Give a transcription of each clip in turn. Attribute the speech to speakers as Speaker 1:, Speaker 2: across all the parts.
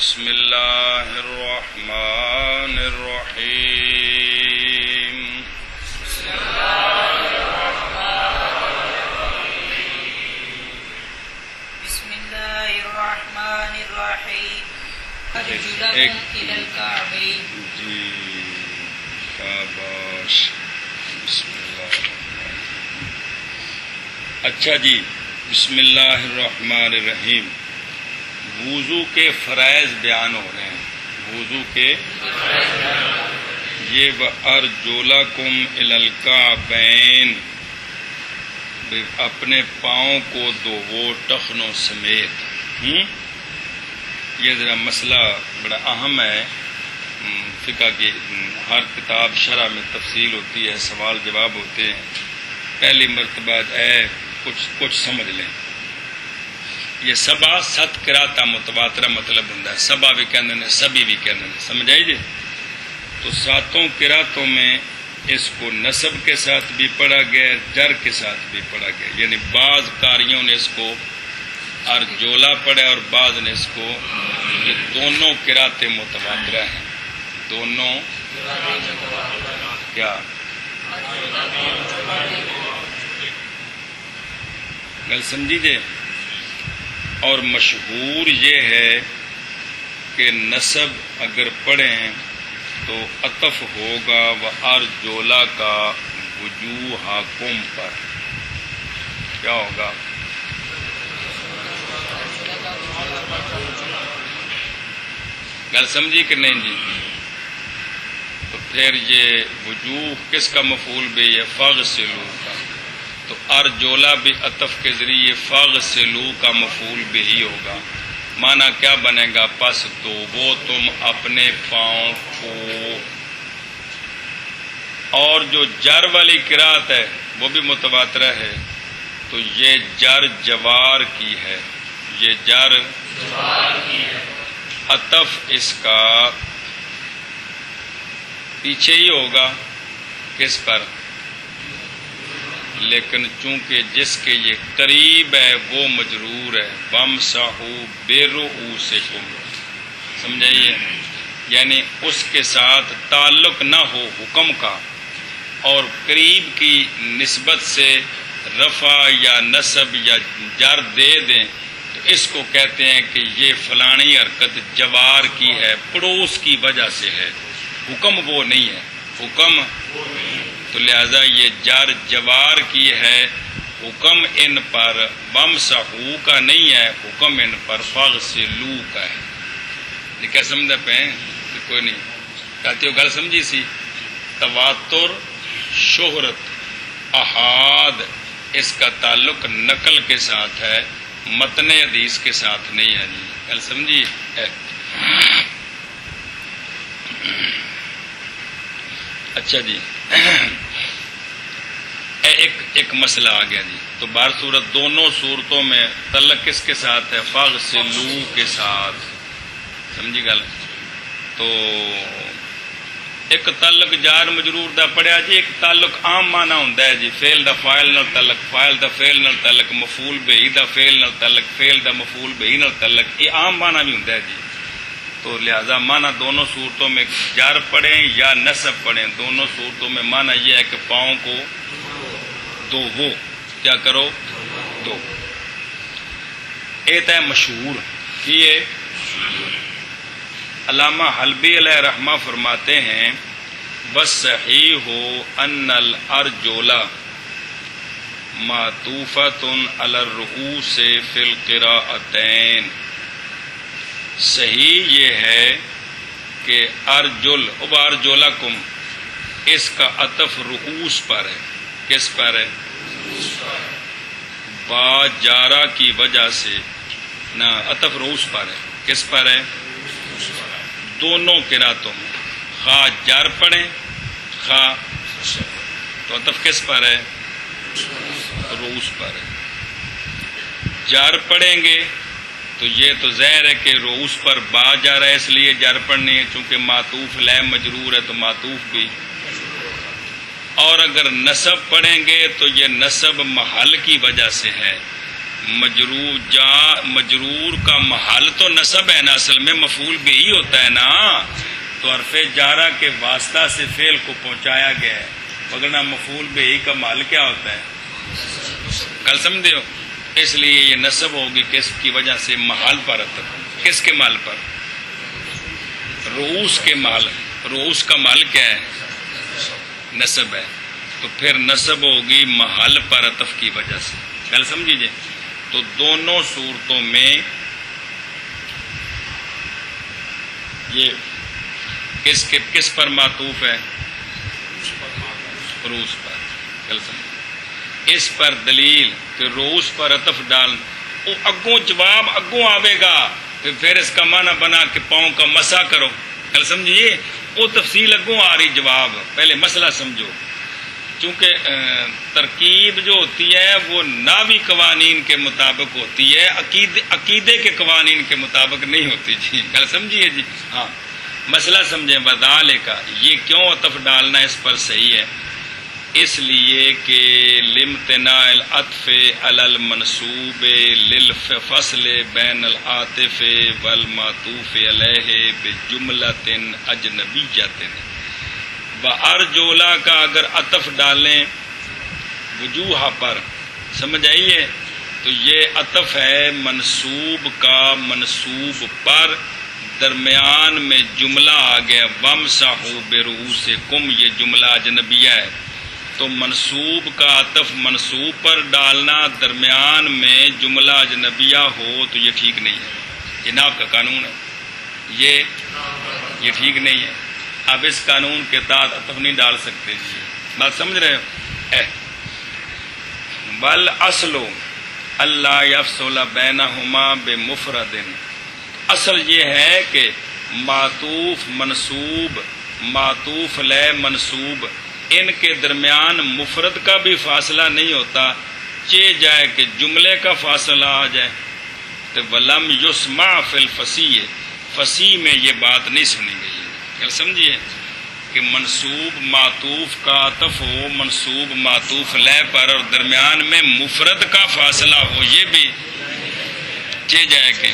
Speaker 1: بسم اللہ الرحمن الرحیم
Speaker 2: بسم اللہ الرحمن الرحیم ارجلکم الی الکعبین.
Speaker 1: جی شاباش. بسم اللہ اچھا جی. بسم اللہ الرحمن الرحیم. وضو کے فرائض بیان ہو رہے ہیں. وضو کے یہ وَأَرْجُلَكُمْ إِلَى الْكَعْبَيْنِ اپنے پاؤں کو دھوو ٹخنوں سمیت. یہ ذرا مسئلہ بڑا اہم ہے. فقہ کی ہر کتاب شرح میں تفصیل ہوتی ہے, سوال جواب ہوتے ہیں. پہلی مرتبہ کچھ سمجھ لیں. یہ سبا ست قراءتاں متواترہ مطلب ہوں. سبا بھی کہندے نے, سبھی بھی کہندے نے. سمجھ آئی جی؟ تو ساتوں قراءتوں میں اس کو نصب کے ساتھ بھی پڑھا گیا, جر کے ساتھ بھی پڑھا گیا. یعنی بعض قاریوں نے اس کو ارجولا پڑھا اور بعض نے اس کو. یہ دونوں قراءتیں متواترہ ہیں. دونوں کیا گل سمجھی جے؟ اور مشہور یہ ہے کہ نصب اگر پڑھیں تو عطف ہوگا وَأَرْجُلَكَ کا وجوہکم پر. کیا ہوگا؟ گل سمجھی کہ نہیں جی؟ تو پھر یہ وجوہ کس کا مفعول بھی ہے؟ فَاغْسِلُوا کا. تو ارجولا بھی عطف کے ذریعے فاغسلو کا مفعول بھی ہوگا. معنی کیا بنے گا؟ پس دھوو تم اپنے پاؤں کو. اور جو جر والی قرات ہے وہ بھی متواترہ ہے. تو یہ جر جوار کی ہے. یہ جر عطف اس کا پیچھے ہی ہوگا. کس پر؟ لیکن چونکہ جس کے یہ قریب ہے وہ مجرور ہے. وَامْسَحُوا بِرُؤُوسِكُمْ. سمجھائیے؟ یعنی اس کے ساتھ تعلق نہ ہو حکم کا اور قریب کی نسبت سے رفع یا نصب یا جر دے دیں تو اس کو کہتے ہیں کہ یہ فلانی حرکت جوار کی ہے, پڑوس کی وجہ سے ہے. حکم وہ نہیں ہے. حکم تو لہذا یہ جار جوار کی ہے. حکم ان پر وَامْسَحُوا کا نہیں ہے, حکم ان پر فَاغْسِلُوا کا ہے. یہ کیا سمجھا پہ ہیں؟ کوئی نہیں کہتے ہو. گل سمجھی سی؟ تواتر, شہرت, احاد اس کا تعلق نقل کے ساتھ ہے, متن حدیث کے ساتھ نہیں ہے جی. گل سمجھی؟ اچھا جی. ایک مسئلہ آ گیا جی. تو بار صورت دونوں صورتوں میں تعلق کس کے ساتھ ہے؟ فاغسلو کے ساتھ. سمجھی گل؟ تو ایک تعلق جار مجرور دا پڑھیا جی. ایک تعلق عام معنی ہوندا ہے جی. فعل دا فاعل نال تعلق, فاعل دا فعل نال تعلق, مفعول بہ دا فعل نال تعلق, فعل دا مفعول بہ نال تعلق. یہ عام معنی بھی ہوندا ہے جی. تو لہذا معنی دونوں صورتوں میں جار پڑھیں یا نصب پڑھیں, دونوں صورتوں میں معنی یہ ہے کہ پاؤں کو دھوو. کیا کرو؟ دو. ایت ہے مشہور کی ہے. علامہ حلبی علیہ رحمہ فرماتے ہیں وَالصَّحِيحُ أَنَّ الْأَرْجُلَ مَعْطُوفَةٌ عَلَى الرُّؤُوسِ فِي الْقِرَاءَتَيْنِ. صحیح یہ ہے کہ ارجل ارجلکم اس کا عطف رؤوس پر ہے. کس پر ہے؟ با جارہ کی وجہ سے نہ, عطف رؤوس پر ہے. کس پر ہے؟ دونوں قراتوں میں خواہ جار پڑھیں خواہ تو عطف کس پر ہے؟ رؤوس پر ہے. جار پڑھیں گے تو یہ تو ظاہر ہے کہ رؤوس پر با جا رہا ہے, اس لیے جار پڑھنی ہے. چونکہ معطوف لام مجرور ہے تو معطوف بھی. اور اگر نصب پڑھیں گے تو یہ نصب محل کی وجہ سے ہے. مجرور کا محل تو نصب ہے نا، اصل میں مفعول بھی ہی ہوتا ہے نا، تو حرف جارہ کے واسطہ سے فعل کو پہنچایا گیا ہے، وگرنہ مفعول بھی ہی کا محل کیا ہوتا ہے؟ کل سمجھے ہو؟ اس لیے یہ نصب ہوگی کس کی وجہ سے؟ محل پر عطف۔ کس کے محل پر؟ رؤوس کے محل۔ رؤوس کا محل کیا ہے؟ نصب ہے، تو پھر نصب ہوگی محل پر عطف کی وجہ سے۔ کل سمجھیے؟ تو دونوں صورتوں میں یہ کس پر معطوف ہے؟ رؤوس پر۔ کل سمجھ اس پر دلیل کہ رؤوس پر عطف ڈال، اگوں جواب اگوں آئے گا، پھر اس کا معنی بنا کہ پاؤں کا مسا کرو۔ کل سمجھیے؟ وہ تفصیل اگوں آ رہی، جواب پہلے مسئلہ سمجھو، چونکہ ترکیب جو ہوتی ہے وہ نحوی قوانین کے مطابق ہوتی ہے، عقیدے کے قوانین کے مطابق نہیں ہوتی۔ جی کل سمجھیے؟ جی ہاں، مسئلہ سمجھیں۔ وذالک کا یہ کیوں عطف ڈالنا اس پر صحیح ہے؟ اس لیے کہ لامتناع العطف علی المنصوب للفصل بین العاطف والمعطوف علیہ بجملۃ اجنبیۃ۔ بارجولا کا اگر عطف ڈالیں وجوہ پر، سمجھ آئیے، تو یہ عطف ہے منصوب کا منصوب پر، درمیان میں جملہ آ گیا وامسحوا برؤوسکم، یہ جملہ اجنبیہ ہے، تو منصوب کا عطف منصوب پر ڈالنا درمیان میں جملہ اجنبیہ ہو تو یہ ٹھیک نہیں ہے، یہ نحو کا قانون ہے، یہ ٹھیک نہیں ہے۔ اب اس قانون کے تحت عطف نہیں ڈال سکتے، بات سمجھ رہے ہو؟ بل اصل اللہ یفصل بینہما بمفرد، اصل یہ ہے کہ معطوف منصوب، معطوف لے منصوب، ان کے درمیان مفرد کا بھی فاصلہ نہیں ہوتا، چہ جائے کہ جملے کا فاصلہ آ جائے، تو ولم یسمع فی الفصیح، فصیح میں یہ بات نہیں سنی گئی ہے۔ کیا سمجھیے کہ منصوب معطوف کا عطف ہو منصوب معطوف لے پر اور درمیان میں مفرد کا فاصلہ ہو، یہ بھی چہ جائے کہ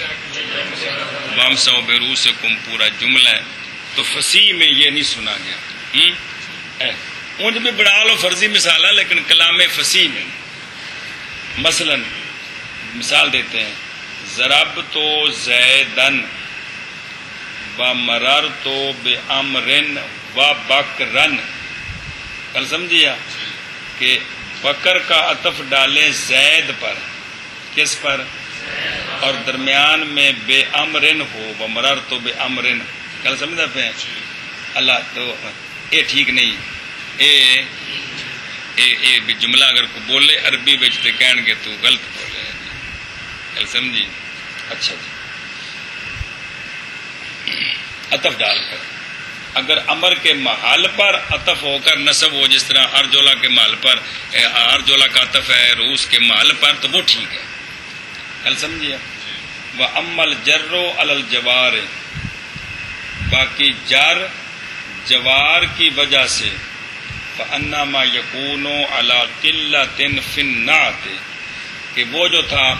Speaker 1: وامسحوا برؤوسکم پورا جملہ ہے، تو فصیح میں یہ نہیں سنا گیا۔ اونج بھی بڑھا لو فرضی مثال ہے، لیکن کلام فصیح میں مثلا مثال دیتے ہیں، ضربت زیدن ومررت بعمر وبکرن۔ کل سمجھیا کہ بکر کا عطف ڈالیں زید پر، کس پر؟ اور درمیان میں بے امرن ہو، ومررت بعمرن۔ کل سمجھا پہ اللہ، تو یہ ٹھیک نہیں، اے جملہ اگر کو بولے عربی بچ تے کہن گے تو غلط بولے، کل سمجھی؟ اچھا جی، عطف ڈال کر اگر امر کے محل پر عطف ہو کر نصب ہو، جس طرح ارجولا کے محل پر، ارجولا کا عطف ہے رؤوس کے محل پر، تو وہ ٹھیک ہے، کل سمجھیے؟ وَأَمَّا الْجَرُّ عَلَى الْجَوَارِ، باقی جر جوار کی وجہ سے، فَأَنَّمَا يَكُونُ عَلَى قِلَّةٍ فِي النَّعْتِ، کہ وہ جو تھا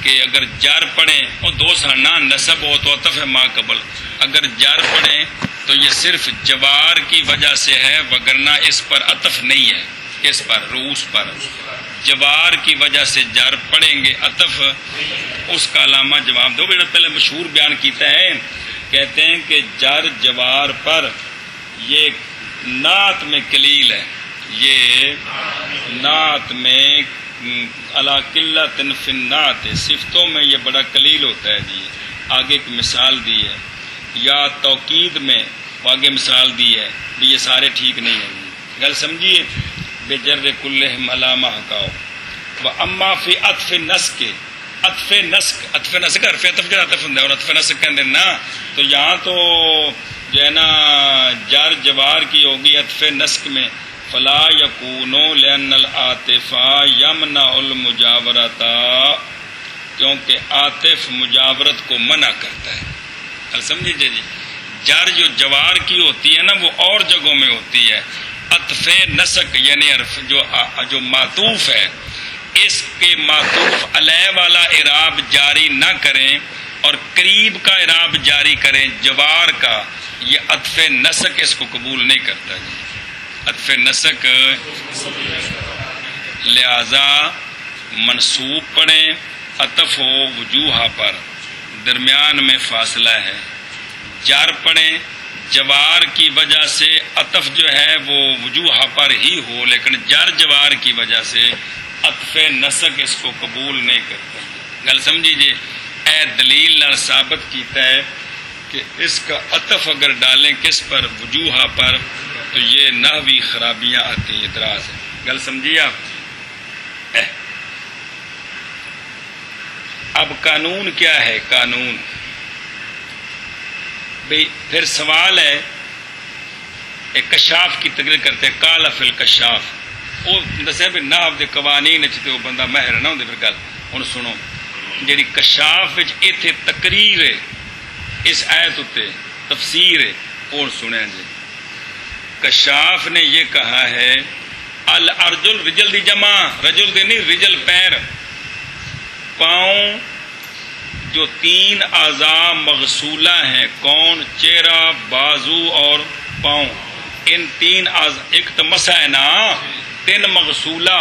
Speaker 1: کہ اگر جر پڑھیں وہ دو سانا نصب ہو تو عطف ہے ما قبل، اگر جر پڑھیں تو یہ صرف جوار کی وجہ سے ہے، وگرنہ اس پر عطف نہیں ہے، کس پر؟ رؤوس پر۔ جوار کی وجہ سے جر پڑھیں گے، عطف اس کا علامہ جواب دو۔ بیٹا پہلے مشہور بیان کیتا ہے، کہتے ہیں کہ جر جوار پر یہ نعت میں قلیل ہے، یہ نعت میں علی قلۃ فی النعت، صفتوں میں یہ بڑا قلیل ہوتا ہے جی۔ آگے ایک مثال دی ہے، یا توکید میں آگے مثال دی ہے بھی، یہ سارے ٹھیک نہیں ہیں جی، گل سمجھیے؟ بجر کلہم علی ما حکاؤ۔ واما فی عطف نسک، عطف نسک، عطف نسک حرف عطف جڑا عطف ہوندا ہے اور عطف نسک کہندے نا، تو یہاں تو جو ہے نا جار جوار کی ہوگی عطف نسک میں، فلا یکونو لأن العاطف یمنع المجاورۃ، کیونکہ عاطف مجاورت کو منع کرتا ہے، سمجھیے جی؟ جار جو جوار کی ہوتی ہے نا وہ اور جگہوں میں ہوتی ہے، عطف نسک یعنی جو معطوف ہے اس کے معطوف علیہ والا اعراب جاری نہ کریں اور قریب کا اعراب جاری کریں جوار کا، یہ عطف نسق اس کو قبول نہیں کرتا جی، عطف نسق، لہذا منصوب پڑھیں، عطف ہو وجوہ پر، درمیان میں فاصلہ ہے، جار پڑھیں جوار کی وجہ سے، عطف جو ہے وہ وجوہ پر ہی ہو لیکن جار جوار کی وجہ سے عطف نسق اس کو قبول نہیں کرتا۔ گل سمجھیجیے، اے دلیل نال ثابت کیتا ہے کہ اس کا عطف اگر ڈالیں کس پر، وجوہ پر، تو یہ نحوی خرابیاں آتی ہیں، اعتراض ہے۔ گل سمجھیے آپ؟ اب قانون کیا ہے؟ قانون بھئی پھر سوال ہے، ایک کشاف کی تقریر کرتے ہیں، قال فی الکشاف، وہ دسے بھی نحو دے قوانین چ تے وہ بندہ ماہر نہ ہوندے۔ پھر گل ہن سنو، جیڑی کشاف وچ ایتھے تقریر ہے اس آیت اتے تفسیر ہے، اور سنیں جی، کشاف نے یہ کہا ہے الارجل، رجل دی جمع، رجل دی نہیں، رجل پیر، پاؤں جو تین اعضاء مغسولہ ہیں، کون؟ چہرہ، بازو اور پاؤں، ان تین اعضاء، ایک تو مسا ہے نا، تین مغسولہ،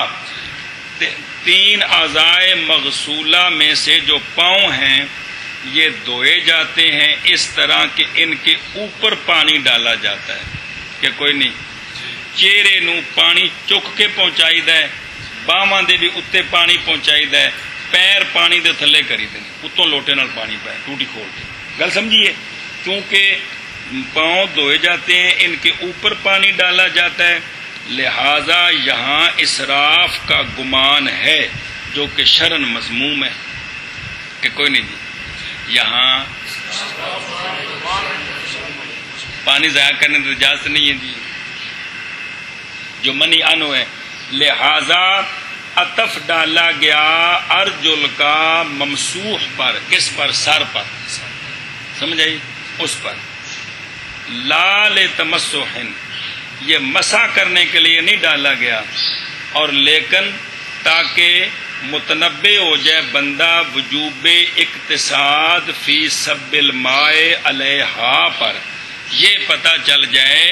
Speaker 1: تین اعضاء مغسولہ میں سے جو پاؤں ہیں یہ دھوئے جاتے ہیں اس طرح کہ ان کے اوپر پانی ڈالا جاتا ہے کہ کوئی نہیں، چہرے نو پانی چک کے پہنچائی ہے، باواں دے بھی اتنے پانی پہنچائی ہے، پیر پانی دے تھلے کری دے، اتوں لوٹے نال پانی پائے ٹوٹی کھول کے۔ گل سمجھیے، کیونکہ پاؤں دھوئے جاتے ہیں ان کے اوپر پانی ڈالا جاتا ہے، لہذا یہاں اسراف کا گمان ہے جو کہ شرعاً مذموم ہے کہ کوئی نہیں جی، یہاں پانی ضائع کرنے کی اجازت نہیں ہے جی، جو منی عنہ ہے، لہذا عطف ڈالا گیا ارجل کا ممسوح پر، کس پر؟ سر پر، سمجھ آئی؟ اس پر، لا لتمسح، یہ مسح کرنے کے لیے نہیں ڈالا گیا، اور لیکن تاکہ متنبع ہو جائے بندہ وجوب اقتصاد فی سب الماء علیہا پر، یہ پتہ چل جائے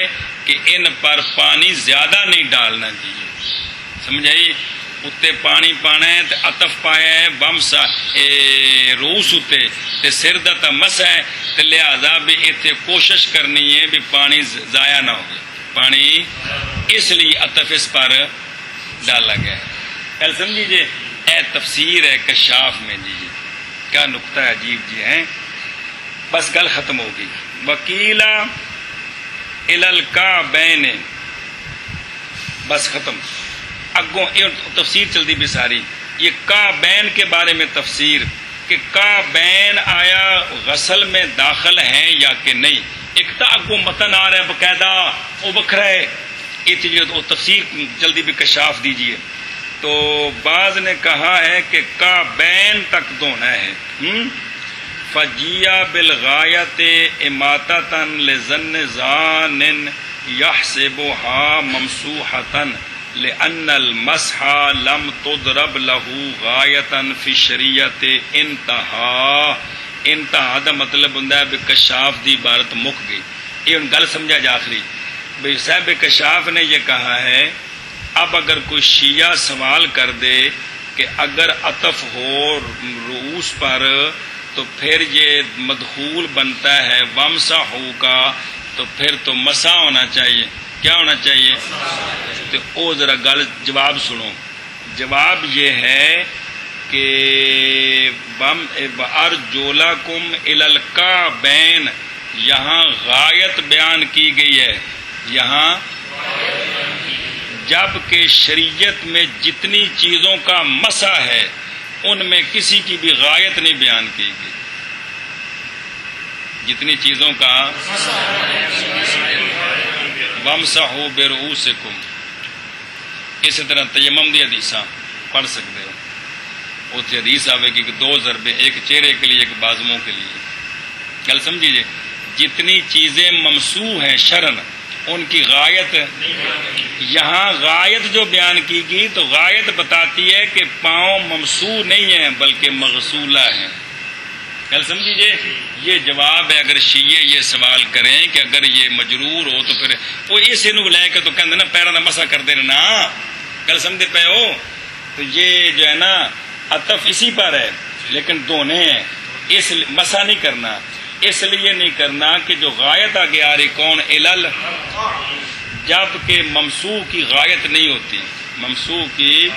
Speaker 1: کہ ان پر پانی زیادہ نہیں ڈالنا چاہیے، سمجھ آئی؟ اتنے پانی پانا ہے تو عطف پایا ہے بمسا روس اتنے تے سر دا تا مسا ہے، تو لہذا بھی اتنے کوشش کرنی ہے بھی پانی ضائع نہ ہو، پانی اس لیے عطف اس پر ڈالا گیا ہے۔ کل سمجھیجیے، اے تفسیر ہے کشاف میں جی، کیا نقطہ عجیب جی ہیں، بس گل ختم ہو گئی۔ وکیلا الی الکعبین، بس ختم، اگوں تفسیر چلتی بھی ساری، یہ کعبین کے بارے میں تفسیر کہ کعبین آیا غسل میں داخل ہیں یا کہ نہیں، ایک تو اگوں متن آ رہا ہے باقاعدہ، وہ بکھرا ہے، وہ تفسیر جلدی بھی کشاف دیجئے۔ تو بعض نے کہا ہے کہ کعبین تک دھونا ہے، فجیہ بالغایت اماتتن لظن ظان یحسبها ممسوحتن لأن المسح لم تضرب له غایتن فی شریعت انتہا، انتہا دا مطلب ہوندا ہے کہ کشاف دی عبارت مک گئی۔ یہ ان گل سمجھا جا آخری بھئی صاحب کشاف نے یہ کہا ہے، اب اگر کوئی شیعہ سوال کر دے کہ اگر عطف ہو رؤوس پر تو پھر یہ مدخول بنتا ہے ومسحوا کا، تو پھر تو مسح ہونا چاہیے، کیا ہونا چاہیے؟ تو او ذرا گل جواب سنو، جواب یہ ہے کہ ارجلکم الی الکعبین، یہاں غایت بیان کی گئی ہے، یہاں جب کہ شریعت میں جتنی چیزوں کا مسح ہے ان میں کسی کی بھی غایت نہیں بیان کی گئی، جتنی چیزوں کا وامسحوا برؤوسکم، اسی طرح تیمم دی حدیثاں پڑھ سکتے ہو، اتنے حدیث آئے گی کہ 2 ضربے، ایک چہرے کے لیے ایک بازوؤں کے لیے۔ گل سمجھیے، جتنی چیزیں ممسوح ہیں شرعن ان کی غایت یہاں غایت جو بیان کی گئی تو غایت بتاتی ہے کہ پاؤں ممسو نہیں ہیں بلکہ مغسولہ ہیں. کل سمجھیے یہ جواب ہے. اگر شیعہ یہ سوال کریں کہ اگر یہ مجرور ہو تو پھر وہ اسے نو لے کے تو کہتے نا پیروں کا مسا کرتے رہنا. کل سمجھتے پے ہو تو یہ جو ہے نا عطف اسی پر ہے لیکن دونے ہیں. اس مسا نہیں کرنا, اس لیے نہیں کرنا کہ جو غایت آگے آ رہی کون علل, جب کہ ممسو کی غایت نہیں ہوتی. ممسو کی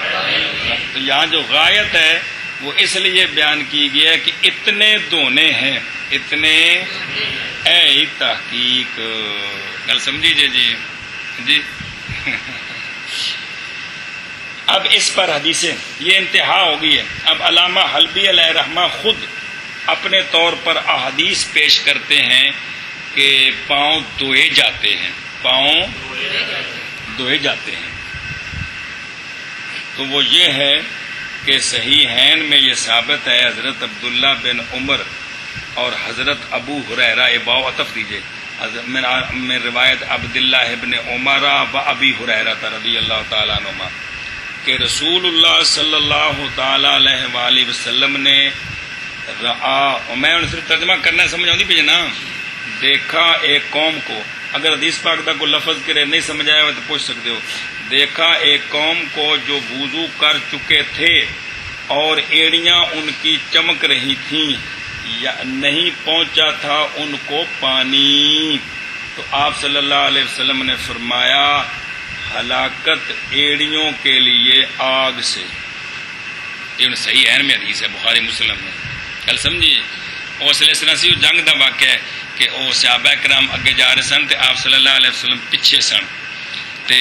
Speaker 1: تو یہاں جو غایت ہے وہ اس لیے بیان کی گئی ہے کہ اتنے دونے ہیں, اتنے اے تحقیق. گل سمجھیے جی. اب اس پر حدیثیں یہ انتہا ہو گئی ہے. اب علامہ حلبی علیہ رحمہ خود اپنے طور پر احادیث پیش کرتے ہیں کہ پاؤں دھوئے جاتے ہیں, پاؤں دھوئے جاتے ہیں. تو وہ یہ ہے کہ صحیحین میں یہ ثابت ہے حضرت عبداللہ بن عمر اور حضرت ابو ہریرہ باو عطف دیجئے من روایت عبداللہ ابن عمر و ابی ہریرہ رضی اللہ تعالیٰ عنہما کہ رسول اللہ صلی اللہ تعالی علیہ وآلہ وسلم نے میں صرف ترجمہ کرنا سمجھ آتی پی نا, دیکھا ایک قوم کو, اگر حدیث پاک دا کوئی لفظ کرے نہیں سمجھ آیا ہو تو پوچھ سکتے ہو. دیکھا ایک قوم کو جو وضو کر چکے تھے اور ایڑیاں ان کی چمک رہی تھیں, یا نہیں پہنچا تھا ان کو پانی. تو آپ صلی اللہ علیہ وسلم نے فرمایا ہلاکت ایڑیوں کے لیے آگ سے. یہ صحیح ہے میں حدیث ہے بخاری مسلم میں. گل سمجھی اس لیے سی جنگ دا واقعہ ہے کہ وہ صحابہ کرام اگے جا رہے سن تے آپ صلی اللہ علیہ وسلم پیچھے سن تے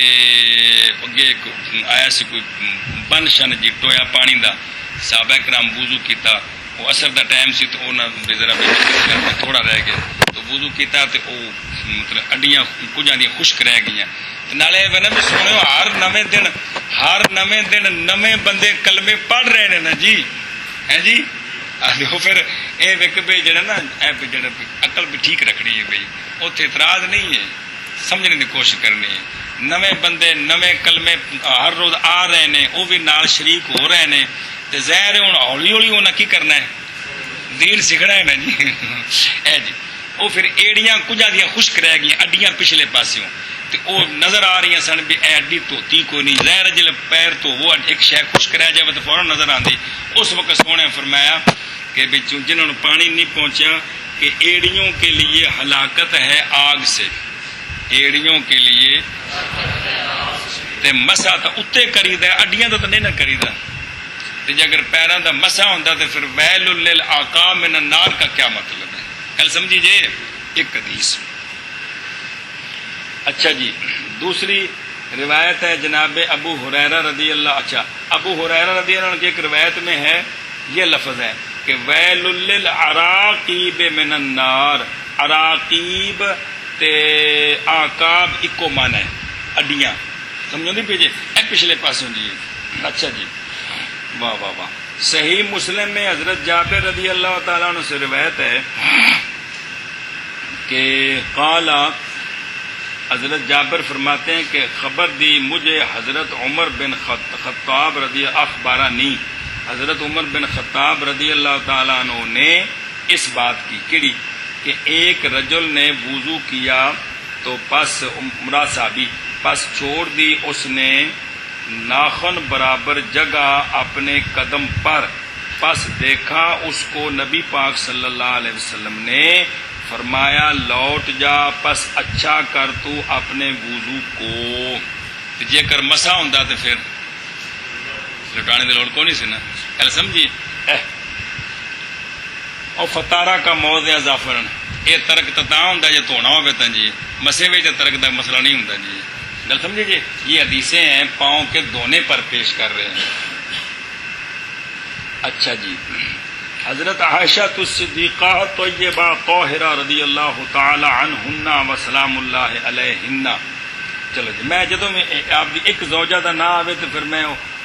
Speaker 1: اگے آیا سی کوئی بن شن جی ٹویا پانی دا, صحابہ کرام وضو کیتا, وہ اثر دا ٹائم سی تو انہاں ذرا تھوڑا رہ گیا تو وضو کیتا تے وہ مطلب اڈیاں کجاں دی خشک رہ گئیاں. نالے نا بھی سنو ہر نویں دن نویں بندے کلمے پڑھ رہے ہیں نا جی, ہے جی. پھر یہ ویک بھائی جڑا نا جڑا عقل بھی ٹھیک رکھنی ہے بھائی, اتنے اعتراض نہیں ہے, سمجھنے کی کوشش کرنی ہے. نویں بندے نویں کلمے ہر روز آ رہے ہیں, وہ بھی نال شریک ہو رہے ہیں, تو ظاہر ہوں ہولی ہولی انہیں کی کرنا ہے, دین سیکھنا ہے نا جی. اے جی وہ پھر ایڑیاں کجا دیا خشک رہ گئی, اڈیاں پچھلے پاسوں وہ نظر آ رہی سن بھی اے اڈی دھوتی کوئی نہیں, ظاہر جل پیر تو وہ ایک شے خشک رہ جائے تو فوراً نظر آتی. اس وقت سونے فرمایا کہ جنہوں نے پانی نہیں پہنچا کہ ایڑیوں کے لیے ہلاکت ہے آگ سے, ایڑیوں کے لیے تے مسا تو اتنے کری دا, اڈیاں تو نہیں نہ کری دا. جی اگر پیروں کا مسا ہوتا تو پھر ویل للعقاب من النار کا کیا مطلب ہے. کل سمجھی جی ایک حدیث. اچھا جی دوسری روایت ہے جناب ابو ہریرہ رضی اللہ, اچھا ابو ہریرہ رضی اللہ عنہ کی ایک روایت میں ہے یہ لفظ ہے کہ ویل للعراقیب من النار. عراقیب تے آکاب اکو مانا ہے اڈیاں, سمجھو نہیں پیجے اے پچھلے پاسوں جی. اچھا جی واہ واہ واہ. صحیح مسلم میں حضرت جابر رضی اللہ تعالیٰ عنہ سے روایت ہے کہ قالا, حضرت جابر فرماتے ہیں کہ خبر دی مجھے حضرت عمر بن خطاب رضی اخبارانی, حضرت عمر بن خطاب رضی اللہ تعالیٰ عنہ نے اس بات کی کڑی کہ ایک رجل نے وضو کیا تو پس عمرہ صحابی پس چھوڑ دی اس نے ناخن برابر جگہ اپنے قدم پر, پس دیکھا اس کو نبی پاک صلی اللہ علیہ وسلم نے فرمایا لوٹ جا پس اچھا کر تو اپنے وضو کو. جے کر مسا ہوں تو پھر لٹانے کی لوڑ کو نہیں سی نا. گل سمجھی. اور فتارا کا موضع ظافرن, یہ ترک تا ہوں جی دھونا ہو جی, مسے میں ترک کا مسئلہ نہیں ہوں جی. گل سمجھے جی. یہ حدیثیں ہیں پاؤں کے دھونے پر پیش کر رہے ہیں. اچھا جی حضرت عائشہ الصدیقہ طیبہ طاہرہ رضی اللہ تعالی عنہن و سلام اللہ علیہن. چلو جی میں جدوں میں آپ ایک زوجہ دا نام آوے تو پھر میں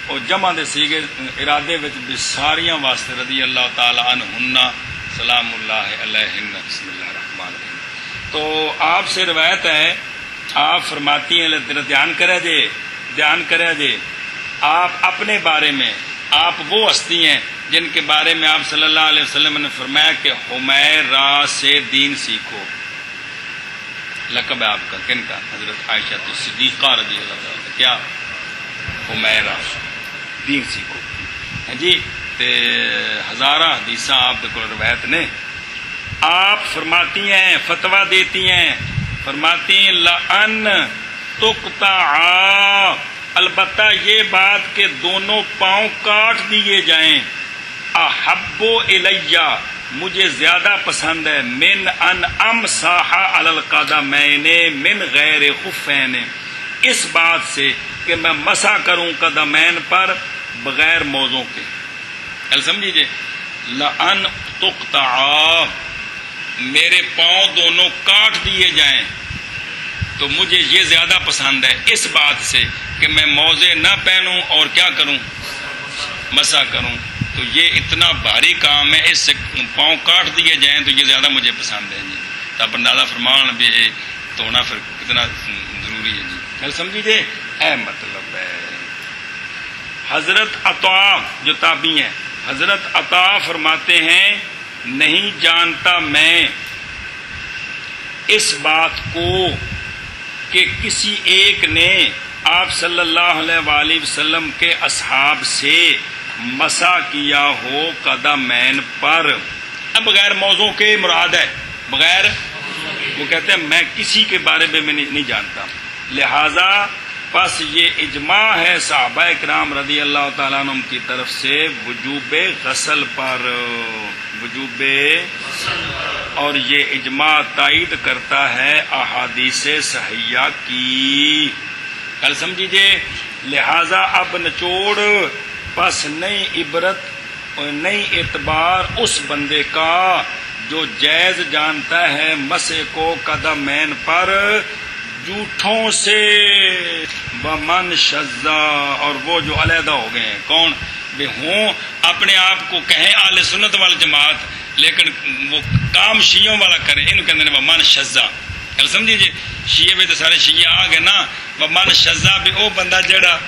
Speaker 1: وہ جمع دے سیگے ارادے وچ بھی ساریاں واسطے رضی اللہ تعالی عنہن سلام اللہ علیہن. بسم اللہ الرحمن الرحیم. تو آپ سے روایت ہے آپ فرماتی ہیں دھیان کرے جے آپ اپنے بارے میں آپ وہ ہستی ہیں جن کے بارے میں آپ صلی اللہ علیہ وسلم نے فرمایا کہ حمیرہ سے دین سیکھو. لقب ہے آپ کا کن کا؟ حضرت عائشہ صدیقہ رضی اللہ عنہ. کیا؟ حمیرہ دین سیکھو. جی تے ہزارہ حدیثاں آپ کو روایت نے. آپ فرماتی ہیں فتویٰ دیتی ہیں فرماتی ہیں لأن تقطع، البتہ یہ بات کہ دونوں پاؤں کاٹ دیے جائیں، احب الیہ مجھے زیادہ پسند ہے، من ان امسح علی القدمین من غیر خفین، اس بات سے کہ میں مسح کروں قدمین پر بغیر موزوں کے. سمجھیے لأن تقطع میرے پاؤں دونوں کاٹ دیے جائیں تو مجھے یہ زیادہ پسند ہے اس بات سے کہ میں موزے نہ پہنوں اور کیا کروں؟ مسح کروں. تو یہ اتنا بھاری کام ہے، اس سے پاؤں کاٹ دیے جائیں تو یہ زیادہ مجھے پسند ہے. جی تو آپ اندازہ فرمان بھی تو ہونا پھر کتنا ضروری ہے. جی گل سمجھیے اے مطلب ہے. حضرت عطا جو تابعی ہیں، حضرت عطا فرماتے ہیں نہیں جانتا میں اس بات کو کہ کسی ایک نے آپ صلی اللہ علیہ وآلہ وسلم کے اصحاب سے مسح کیا ہو قدمین پر. اب بغیر موضوع کے مراد ہے، بغیر وہ کہتے ہیں میں کسی کے بارے میں نہیں جانتا. لہذا پس یہ اجماع ہے صحابہ کرام رضی اللہ تعالیٰ عنہ کی طرف سے وجوب غسل پر، وجوب، اور یہ اجماع تائید کرتا ہے احادیث صحیحہ کی. کل سمجھیے. لہذا اب نچوڑ پس نئی عبرت اور نئی اعتبار اس بندے کا جو جائز جانتا ہے مسح کو قدمین پر جھوٹوں سے، ومن شذا، اور وہ جو علیحدہ ہو گئے ہیں. کون بھی ہوں اپنے آپ کو کہیں اہل سنت والجماعت لیکن وہ کام شیعوں والا کریں، انہوں کہتے ہیں ومن شذا. گل سمجھیے. شیعہ بھی تو سارے شیعہ آ گئے نا. ومن شذا بھی وہ بندہ جڑا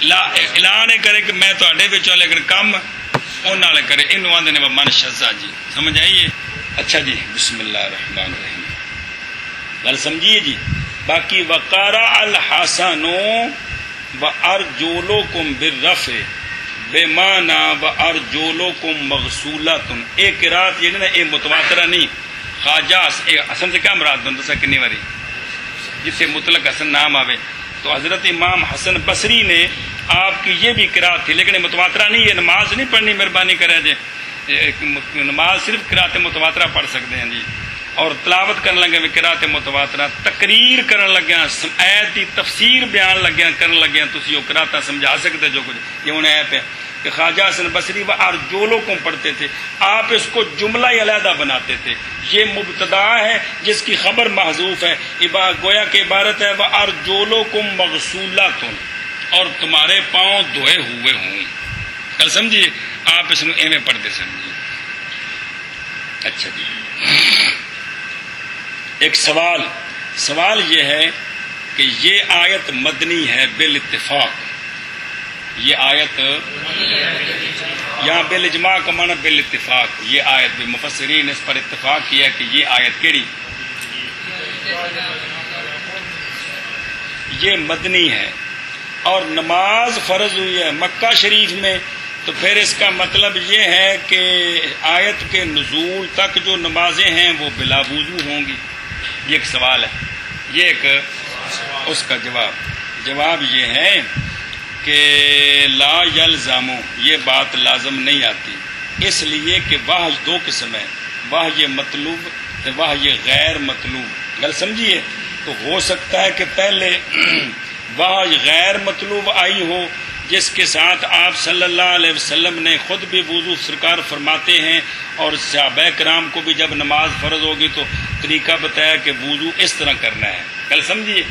Speaker 1: اعلان کرے کہ میں تواڈے وچوں لیکن کم ان والے کرے، انہوں آندے نے ومن شذا. جی سمجھ آئیے. اچھا جی بسم اللہ الرحمن الرحیم. گل سمجھیے جی. باقی وقارا الحسن وارجلکم بالرفع بمعنی وارجلکم مغسولۃ. ایک قرات یہ نا یہ متواترہ نہیں. خواجہ حسن سے کیا مراد بندہ سا کنی واری جسے مطلق حسن نام آوے تو حضرت امام حسن بصری نے آپ کی یہ بھی قرات تھی لیکن متواترہ نہیں. یہ نماز نہیں پڑھنی، مہربانی کرے جے نماز صرف قرات متواترہ پڑھ سکتے ہیں. جی اور تلاوت کرن لگے قرات متواترہ، تقریر کرن لگیا آیت دی تفسیر بیان لگیا کرن لگیا تسی وہ قرات سمجھا سکتے جو کچھ. یہ انہیں ایپ ہے کہ خواجہ حسن بصری و ارجلکم پڑھتے تھے، آپ اس کو جملہ علیحدہ بناتے تھے. یہ مبتدا ہے جس کی خبر محذوف ہے، گویا کہ عبارت ہے وارجلکم مغسولۃ، اور تمہارے پاؤں دھوئے ہوئے ہوں. کل سمجھیے. آپ اس میں ایویں پڑھتے سمجھیے. اچھا جی. ایک سوال یہ ہے کہ یہ آیت مدنی ہے بالاتفاق. یہ آیت یہاں بالاجماع کا معنی بالاتفاق. یہ آیت بھی مفسرین اس پر اتفاق کیا کہ یہ آیت کیڑی؟ یہ مدنی ہے اور نماز فرض ہوئی ہے مکہ شریف میں. تو پھر اس کا مطلب یہ ہے کہ آیت کے نزول تک جو نمازیں ہیں وہ بلا وضو ہوں گی. یہ ایک سوال ہے. یہ ایک اس کا جواب یہ ہے کہ لا یلزم، یہ بات لازم نہیں آتی، اس لیے کہ وحی دو قسم ہے، وحی مطلوب تو وحی غیر مطلوب. گل سمجھیے. تو ہو سکتا ہے کہ پہلے وحی غیر مطلوب آئی ہو جس کے ساتھ آپ صلی اللہ علیہ وسلم نے خود بھی وضو سرکار فرماتے ہیں اور صحابہ کرام کو بھی جب نماز فرض ہوگی تو طریقہ بتایا کہ وضو اس طرح کرنا ہے. کل سمجھیے.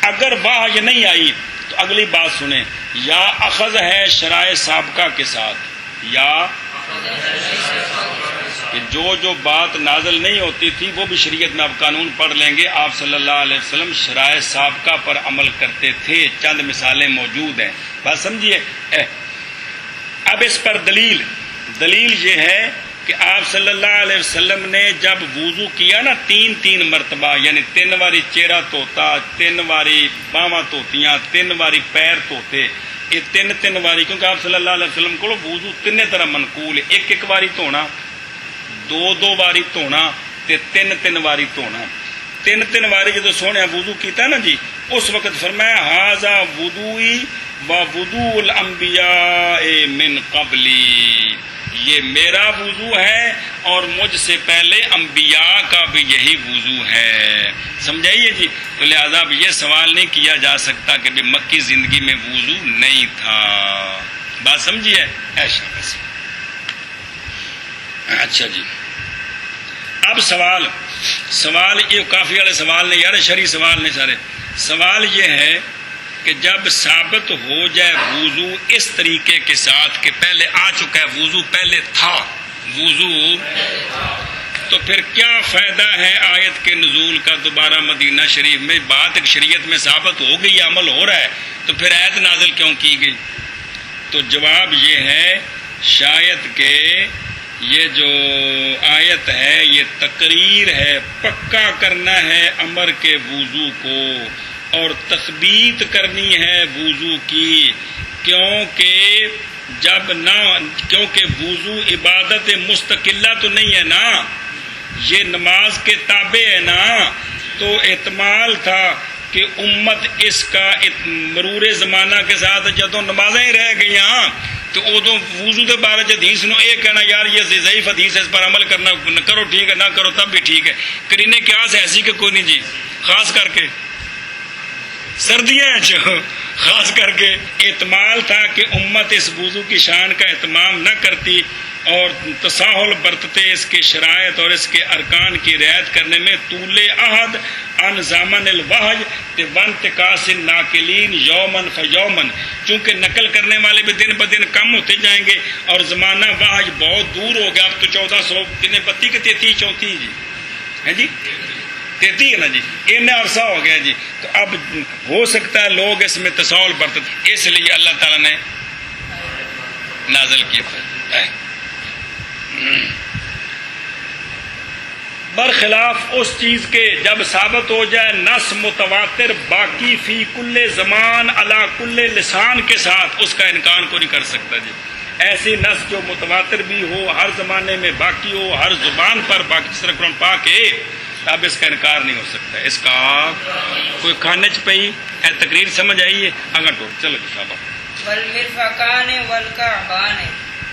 Speaker 1: اگر وحی نہیں آئی تو اگلی بات سنیں، یا اخذ ہے شرائع سابقہ کے ساتھ، یا کہ جو بات نازل نہیں ہوتی تھی وہ بھی شریعت میں آپ قانون پڑھ لیں گے. آپ صلی اللہ علیہ وسلم شرائع سابقہ پر عمل کرتے تھے. چند مثالیں موجود ہیں. بات سمجھیے. اب اس پر دلیل یہ ہے کہ آپ صلی اللہ علیہ وسلم نے جب وضو کیا نا تین مرتبہ، یعنی 3 واری چہرہ دھوتا، 3 واری باواں دھوتیاں، 3 واری پیر دھوتے. یہ 3 واری، کیونکہ آپ صلی اللہ علیہ وسلم کو وضو 3 طرح منقول ہے. 1 واری دھونا، 2 واری دھونا تے 3 واری دھونا. 3 واری جدو سونے وضو کیتا نا جی، اس وقت فرمایا ھذا وضوئی و وضوء الانبیاء من قبلی، یہ میرا وضو ہے اور مجھ سے پہلے انبیاء کا بھی یہی وضو ہے. سمجھائیے جی. تو لہذا اب یہ سوال نہیں کیا جا سکتا کہ مکی زندگی میں وضو نہیں تھا. بات سمجھیے. ایسا بس. اچھا جی. اب سوال یہ کافی والے سوال نہیں یار، شرعی سوال نہیں سارے. سوال یہ ہے کہ جب ثابت ہو جائے وضو اس طریقے کے ساتھ کہ پہلے آ چکا ہے وضو، پہلے تھا وضو، تو پھر کیا فائدہ ہے آیت کے نزول کا دوبارہ مدینہ شریف میں؟ بات شریعت میں ثابت ہو گئی، عمل ہو رہا ہے، تو پھر آیت نازل کیوں کی گئی؟ تو جواب یہ ہے شاید کہ یہ جو آیت ہے یہ تقریر ہے، پکا کرنا ہے امر کے وضو کو اور تثبیت کرنی ہے وضو کی، کیونکہ وضو عبادت مستقلہ تو نہیں ہے نا، یہ نماز کے تابع ہے نا. تو احتمال تھا کہ امت اس کا مرور زمانہ کے ساتھ جدوں نمازیں رہ گئی تو ادو وضو کے بارے حدیث نو یہ کہنا یار یہ ضعیف حدیث ہے، اس پر عمل کرنا کرو، ٹھیک ہے، نہ کرو تب بھی ٹھیک ہے. کرینے قیاس ایسی کہ کوئی نہیں جی. خاص کر کے سردیاں جو خاص کر کے احتمال تھا کہ امت اس وضو کی شان کا اہتمام نہ کرتی اور تساہل برتتے اس کے شرائط اور اس کے ارکان کی رعایت کرنے میں طول عہد ان زامن الوحج وانتقاص الناقلین یومن فیومن، چونکہ نقل کرنے والے بھی دن بدن کم ہوتے جائیں گے اور زمانہ وحج بہت دور ہو گیا. اب تو 1400 دن 32 کے 33 34 جی ہے جی 33 ہے نا جی، اتنا عرصہ ہو گیا جی. تو اب ہو سکتا ہے لوگ اس میں تساہل برتتے، اس لیے اللہ تعالیٰ نے نازل کیا. برخلاف اس چیز کے جب ثابت ہو جائے نص متواتر باقی فی کل زمان علی کل لسان کے ساتھ، اس کا انکار کو نہیں کر سکتا جی. ایسی نص جو متواتر بھی ہو، ہر زمانے میں باقی ہو، ہر زبان پر باقی، جس طرح قرآن پاک ہے، اب اس کا انکار نہیں ہو سکتا. اس کا کوئی کھانے چ پئی ہے تقریر سمجھ آئیے اگر تو چلو جی صاحب.
Speaker 2: والمرفقان والکعبان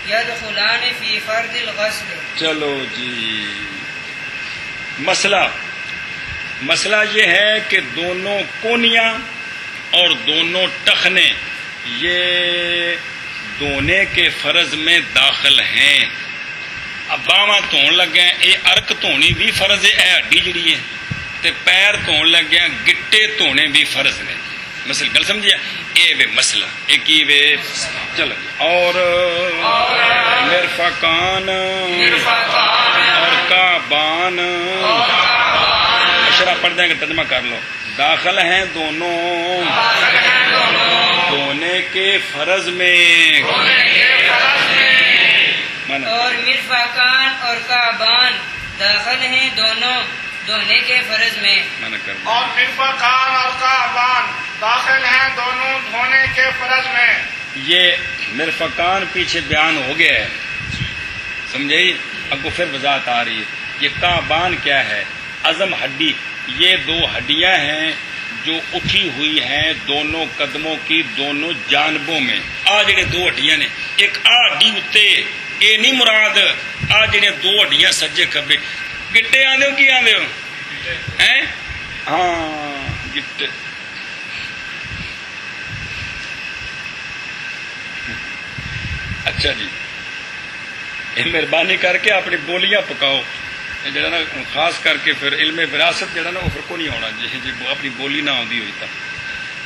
Speaker 2: یدخلان فی فرض الغسل.
Speaker 1: چلو جی. مسئلہ یہ ہے کہ دونوں کونیاں اور دونوں ٹخنے یہ دھونے کے فرض میں داخل ہیں. اب باواں دھون لگے یہ ارک دھونی بھی فرض ہے، اے ہڈی جڑی ہے، تے پیر دھون لگے گٹے دھونے بھی فرض نے. مسئلہ گل سمجھیا؟ اے وے مسئلہ اے کی وے. چلو اور مرفقان اور کعبان اشرا پڑھ دیں گے، ترجمہ کر لو. داخل ہیں دونوں دھونے کے فرض میں.
Speaker 2: اور مرفقان اور کعبان داخل ہیں دونوں دھونے کے فرض میں.
Speaker 3: اور مرفقان اور کعبان داخل ہیں دونوں دھونے کے فرض میں.
Speaker 1: یہ مرفقان پیچھے بیان ہو گیا ہے، سمجھے؟ اب کو پھر وضاحت آ رہی ہے. یہ کعبان کیا ہے؟ عظم ہڈی. یہ 2 ہڈیاں ہیں جو اٹھی ہوئی ہیں دونوں قدموں کی دونوں جانبوں میں. آ جڑے 2 ہڈیاں نے، ایک آ ہڈی اتے، یہ نہیں مراد آ جڑے 2 ہڈیاں سجے کھبے. گٹے آدھے ہو کی آدھے ہو؟ ہاں گٹے. اچھا جی، مہربانی کر کے اپنی بولیاں پکاؤ جڑا نا، خاص کر کے پھر علم وراثت جڑا نا وہ پھر کو نہیں ہونا جی اپنی بولی نہ آتی ہوئی تھا.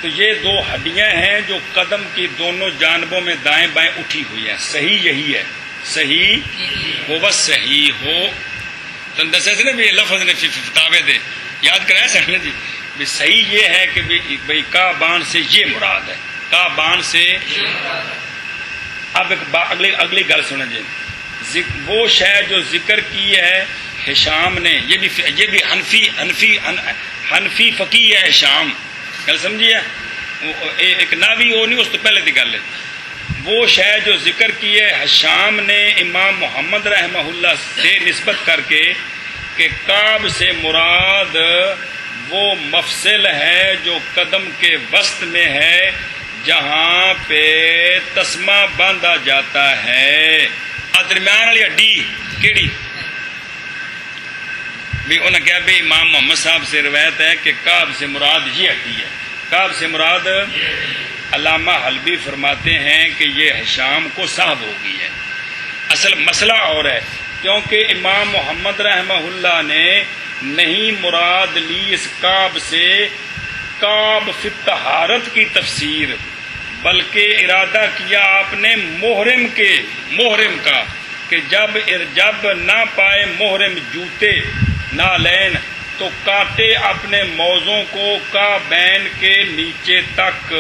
Speaker 1: تو یہ 2 ہڈیاں ہیں جو قدم کی دونوں جانبوں میں دائیں بائیں اٹھی ہوئی ہیں. صحیح یہی ہے صحیح ہو بس صحیح ہو تو دسے سے نا بھی لفظ نے فتاوے دے یاد کرایا سر نے جی بھی صحیح یہ ہے کہ بھئی کا بان سے یہ مراد ہے کا بان سے اب ایک اگلی گل سنیں جی وہ شے جو ذکر کی ہے ہشام نے یہ بھی حنفی فقی ہے ہشام گل سمجھیے ایک ناوی وہ نہیں اس تو پہلے کی گل ہے وہ شے جو ذکر کی ہے ہشام نے امام محمد رحمہ اللہ سے نسبت کر کے کہ کعب سے مراد وہ مفصل ہے جو قدم کے وسط میں ہے جہاں پہ تسمہ باندھا جاتا ہے درمیان والی ہڈی کیڑی بھی انہوں نے کہا بھی امام محمد صاحب سے روایت ہے کہ کعب سے مراد یہ ہڈی ہے کعب سے مراد علامہ حلبی فرماتے ہیں کہ یہ ہشام کو صاحب ہو گئی ہے اصل مسئلہ اور ہے کیونکہ امام محمد رحمہ اللہ نے نہیں مراد لی اس کعب سے کعب فی الطہارت کی تفسیر بلکہ ارادہ کیا آپ نے محرم کا کہ جب نہ پائے محرم جوتے نالین تو کاٹے اپنے موزوں کو کعبین کے نیچے تک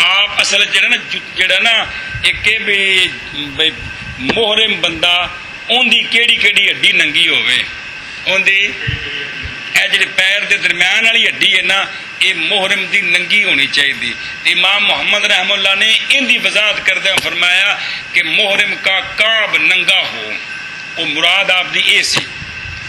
Speaker 1: آپ اصل جڑا نا ایک بھی محرم بندہ ان دی کیڑی ہڈی ننگی ہوئے ان دی اے جڑے پیر دے درمیان والی ہڈی ہے نا یہ محرم دی ننگی ہونی چاہیے امام محمد رحمہ اللہ نے ان دی وضاحت کردہ فرمایا کہ محرم کا کعب ننگا ہو وہ مراد آپ دی اے سی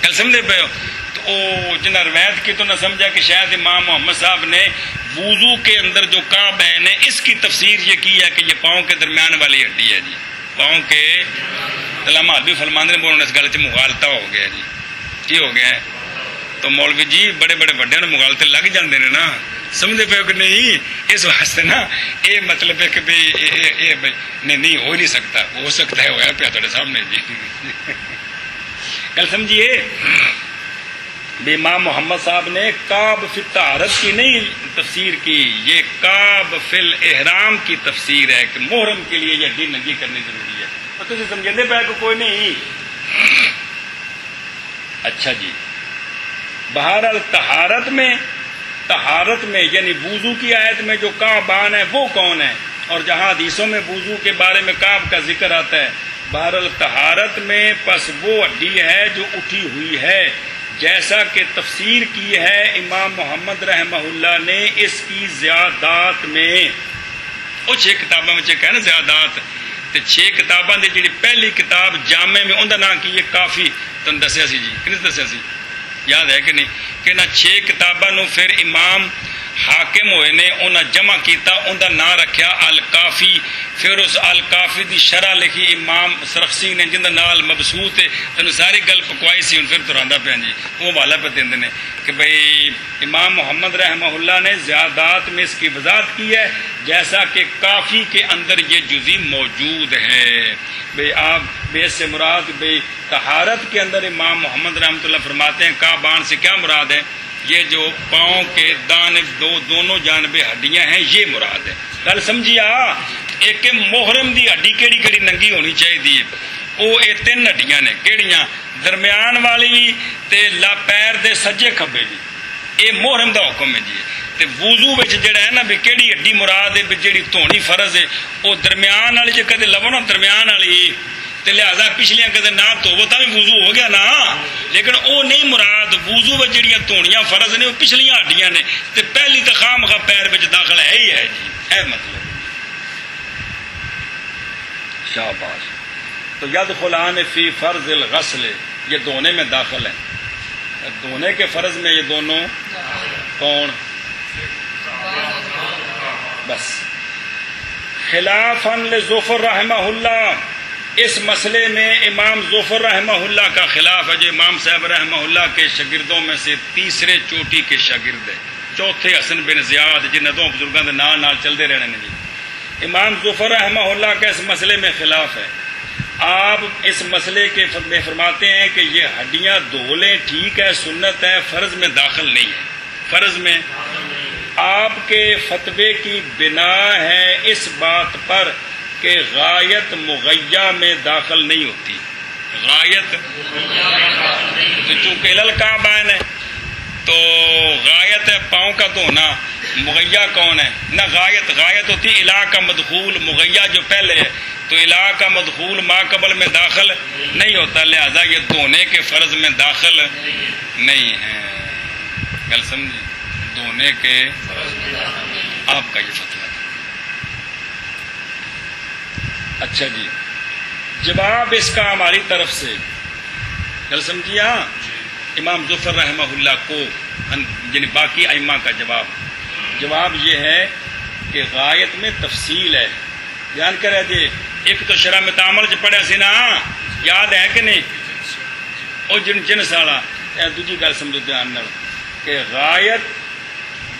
Speaker 1: گل سمجھے پے ہو تو جنہ روایت کی تو نہ سمجھا کہ شاید امام محمد صاحب نے وضو کے اندر جو کعب ہے اس کی تفسیر یہ کی ہے کہ یہ پاؤں کے درمیان والی ہڈی ہے جی پاؤں کے علامہ حلبی فرماندے نے بولنے اس گل سے مغالطہ ہو گیا جی کی ہو گیا ہے تو مولوی جی بڑے بڑے مغالطے لگ جاندے نے نا سمجھے پے کہ نہیں اس واسطے نا یہ مطلب ہے کہ نہیں ہو نہیں سکتا ہو سکتا ہے ہوا پیا تھوڑے سامنے جی کل سمجھیے امام محمد صاحب نے کعب فی الطہارت کی نہیں تفسیر کی یہ کعب فی الاحرام کی تفسیر ہے کہ محرم کے لیے یہ ہڈی ننگی کرنی ضروری ہے اور تجھے سمجھنے پہ کہ کوئی نہیں اچھا جی بہرحال طہارت میں یعنی وضو کی آیت میں جو کعبان ہے وہ کون ہے اور جہاں حدیثوں میں وضو کے بارے میں کعب کا ذکر آتا ہے بہرحال طہارت میں پس وہ ہڈی ہے جو اٹھی ہوئی ہے جیسا کہ تفسیر کی ہے امام محمد رحمہ اللہ نے اس کی زیادات میں وہ 6 کتابوں میں کہنا زیادات تے 6 کتاباں دی جڑی پہلی کتاب جامع میں اوندا نام کی یہ کافی تن دسیا سی جی کنے دسیا سی یاد ہے کہ نہیں کہ نہ 6 کتاباں نو پھر امام حاکم ہوئے نے انہاں جمع کیتا اوندا نام رکھیا الکافی پھر اس الکافی دی شرح لکھی امام سرخسی نے جندا نال مبسوط ہے تن ساری گل پکوائی سی ہن پھر تراندا پیا جی وہ والا پہ دیندے نے کہ بھئی امام محمد رحمہ اللہ نے زیادات میں اس کی وضاحت کی ہے جیسا کہ کافی کے اندر یہ جزی موجود ہے بھئی آپ بے سے مراد بھئی طہارت کے اندر امام محمد رحمۃ اللہ فرماتے ہیں کعبان سے کیا مراد ہے یہ جو پاؤں کے دانب دونوں جانب ہڈیاں ہیں یہ مراد ہے گل سمجھیا ایک محرم دی ہڈی کیڑی ننگی ہونی چاہیے وہ یہ 3 ہڈیاں نے کیڑیاں درمیان والی بھی تے لا پیر دے سجے کھبے بھی یہ محرم دا حکم ہے جی تے وضو وچ جڑا ہے نا بھی کیڑی ہڈی مراد ہے بھی جڑی دھونی فرض ہے وہ درمیان والی جے کدے لو نا درمیان والی تے لہذا پچھلیاں کدے نہ دھوو تاں وضو ہو گیا نا لیکن وہ نہیں مراد وضو وچ جڑیاں دھونیاں فرض نے وہ پچھلیاں ہڈیاں نے تے پہلی تے خامخواہ پیر وچ داخل ہے ہی ہے جی اے مطلب شاباش تو یدخلان فی فرض الغسل یہ دھونے میں داخل ہیں دھونے کے فرض میں یہ دونوں کون بس خلافاً لظفر رحمہ اللہ اس مسئلے میں امام ظفر رحمہ اللہ کا خلاف ہے جو امام صاحب رحمہ اللہ کے شاگردوں میں سے تیسرے چوٹی کے شاگرد ہے چوتھے حسن بن زیاد جن دو بزرگوں کے نال چلتے رہنے جی امام ظفر رحمہ اللہ کا اس مسئلے میں خلاف ہے آپ اس مسئلے کے میں فرماتے ہیں کہ یہ ہڈیاں دھو لیں ٹھیک ہے سنت ہے فرض میں داخل نہیں ہے فرض میں آپ کے فتوے کی بنا ہے اس بات پر کہ غایت مغیّہ میں داخل نہیں ہوتی. غایت تو چونکہ الکعبین ہے تو غایت ہے پاؤں کا دھونا. مغیّہ کون ہے؟ نہ غایت ہوتی الہ کا مدخول. مغیّہ جو پہلے ہے تو الہ کا مدخول ما قبل میں داخل نہیں ہوتا، لہذا یہ دھونے کے فرض میں داخل نہیں ہے. گل سمجھے؟ دھونے کے آپ کا یہ فتویٰ. اچھا جی، جواب اس کا ہماری طرف سے گل سمجھیے. ہاں، امام ظفر رحمہ اللہ کو یعنی باقی ائمہ کا جواب یہ ہے کہ غایت میں تفصیل ہے. بیان کرے جی ایک تو شرح میں تعامل چ پڑھیا سی نا، یاد ہے کہ نہیں؟ وہ جنس والا. دوسری گل سمجھو دھیان نال کہ غایت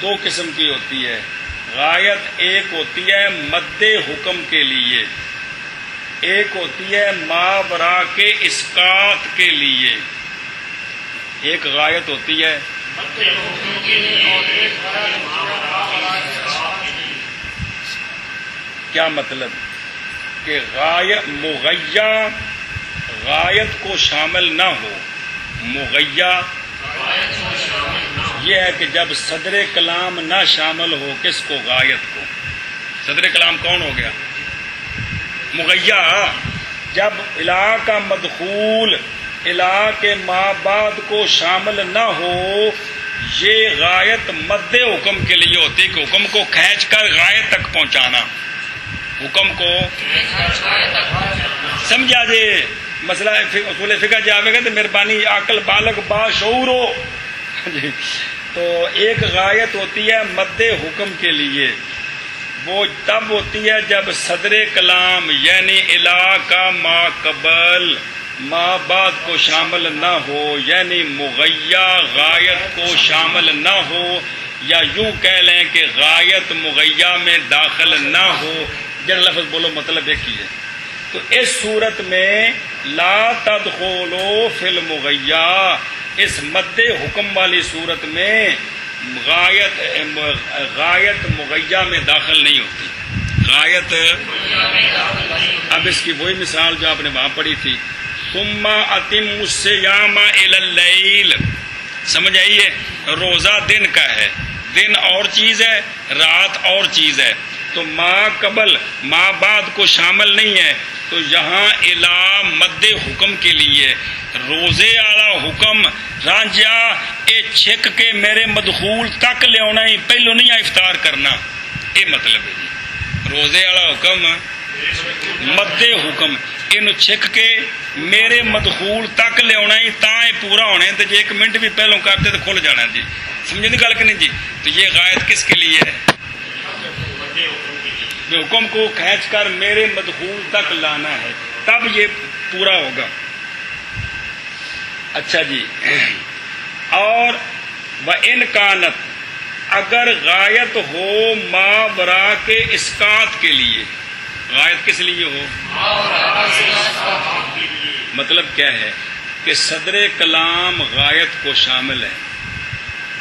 Speaker 1: دو قسم کی ہوتی ہے. غایت ایک ہوتی ہے مد حکم کے لیے، ایک ہوتی ہے ماورا کے اسقاط کے لیے. ایک غایت ہوتی ہے کیا مطلب کہ مغیّہ غایت کو شامل نہ ہو. مغیّہ یہ ہے کہ جب صدر کلام نہ شامل ہو کس کو؟ غایت کو. صدر کلام کون ہو گیا؟ مغیّہ. جب الہ کا مدخول الہ کے مابعد کو شامل نہ ہو، یہ غایت مد حکم کے لیے ہوتی کہ حکم کو کھینچ کر غایت تک پہنچانا. حکم کو سمجھا جی. مسئلہ اصول فقہ جاوے گا تو مہربانی عقل بالغ باشعور ہو جی. تو ایک غایت ہوتی ہے مد حکم کے لیے، وہ تب ہوتی ہے جب صدر کلام یعنی الہ کا ما قبل ما بعد کو شامل نہ ہو، یعنی مغیّہ غایت کو شامل نہ ہو، یا یوں کہہ لیں کہ غایت مغیّہ میں داخل نہ ہو. جن لفظ بولو مطلب ایک ہی ہے. تو اس صورت میں لا تدخلوا فی المغیّہ، اس مد حکم والی صورت میں غایت مغیّہ میں داخل نہیں ہوتی. غایت اب اس کی وہی مثال جو آپ نے وہاں پڑھی تھی، ثم اتموا الصیام الی اللیل. سمجھ آئیے؟ روزہ دن کا ہے، دن اور چیز ہے، رات اور چیز ہے. تو ما قبل ما بعد کو شامل نہیں ہے، تو یہاں الہ مد حکم کے لیے روزے والا حکم رانجا اے چھک کے میرے مدخول تک لے آنا ہی، پہلو نہیں افطار کرنا. یہ مطلب ہے جی. روزے والا حکم مد حکم ان چھک کے میرے مدخول تک لے آنا ہی تاں پورا ہونے. تو جی ایک منٹ بھی پہلوں کرتے تو کھل جانا جی. سمجھے نہیں گل کہ نہیں جی؟ تو یہ غایت کس کے لیے ہے؟ حکم کو کھینچ کر میرے مدخول تک لانا ہے، تب یہ پورا ہوگا. اچھا جی. اور وَإِنْ كَانَتْ، اگر غایت ہو ماورا کے اسقاط کے لیے. غایت کس لیے ہو؟ مطلب کیا ہے کہ صدر کلام غایت کو شامل ہے.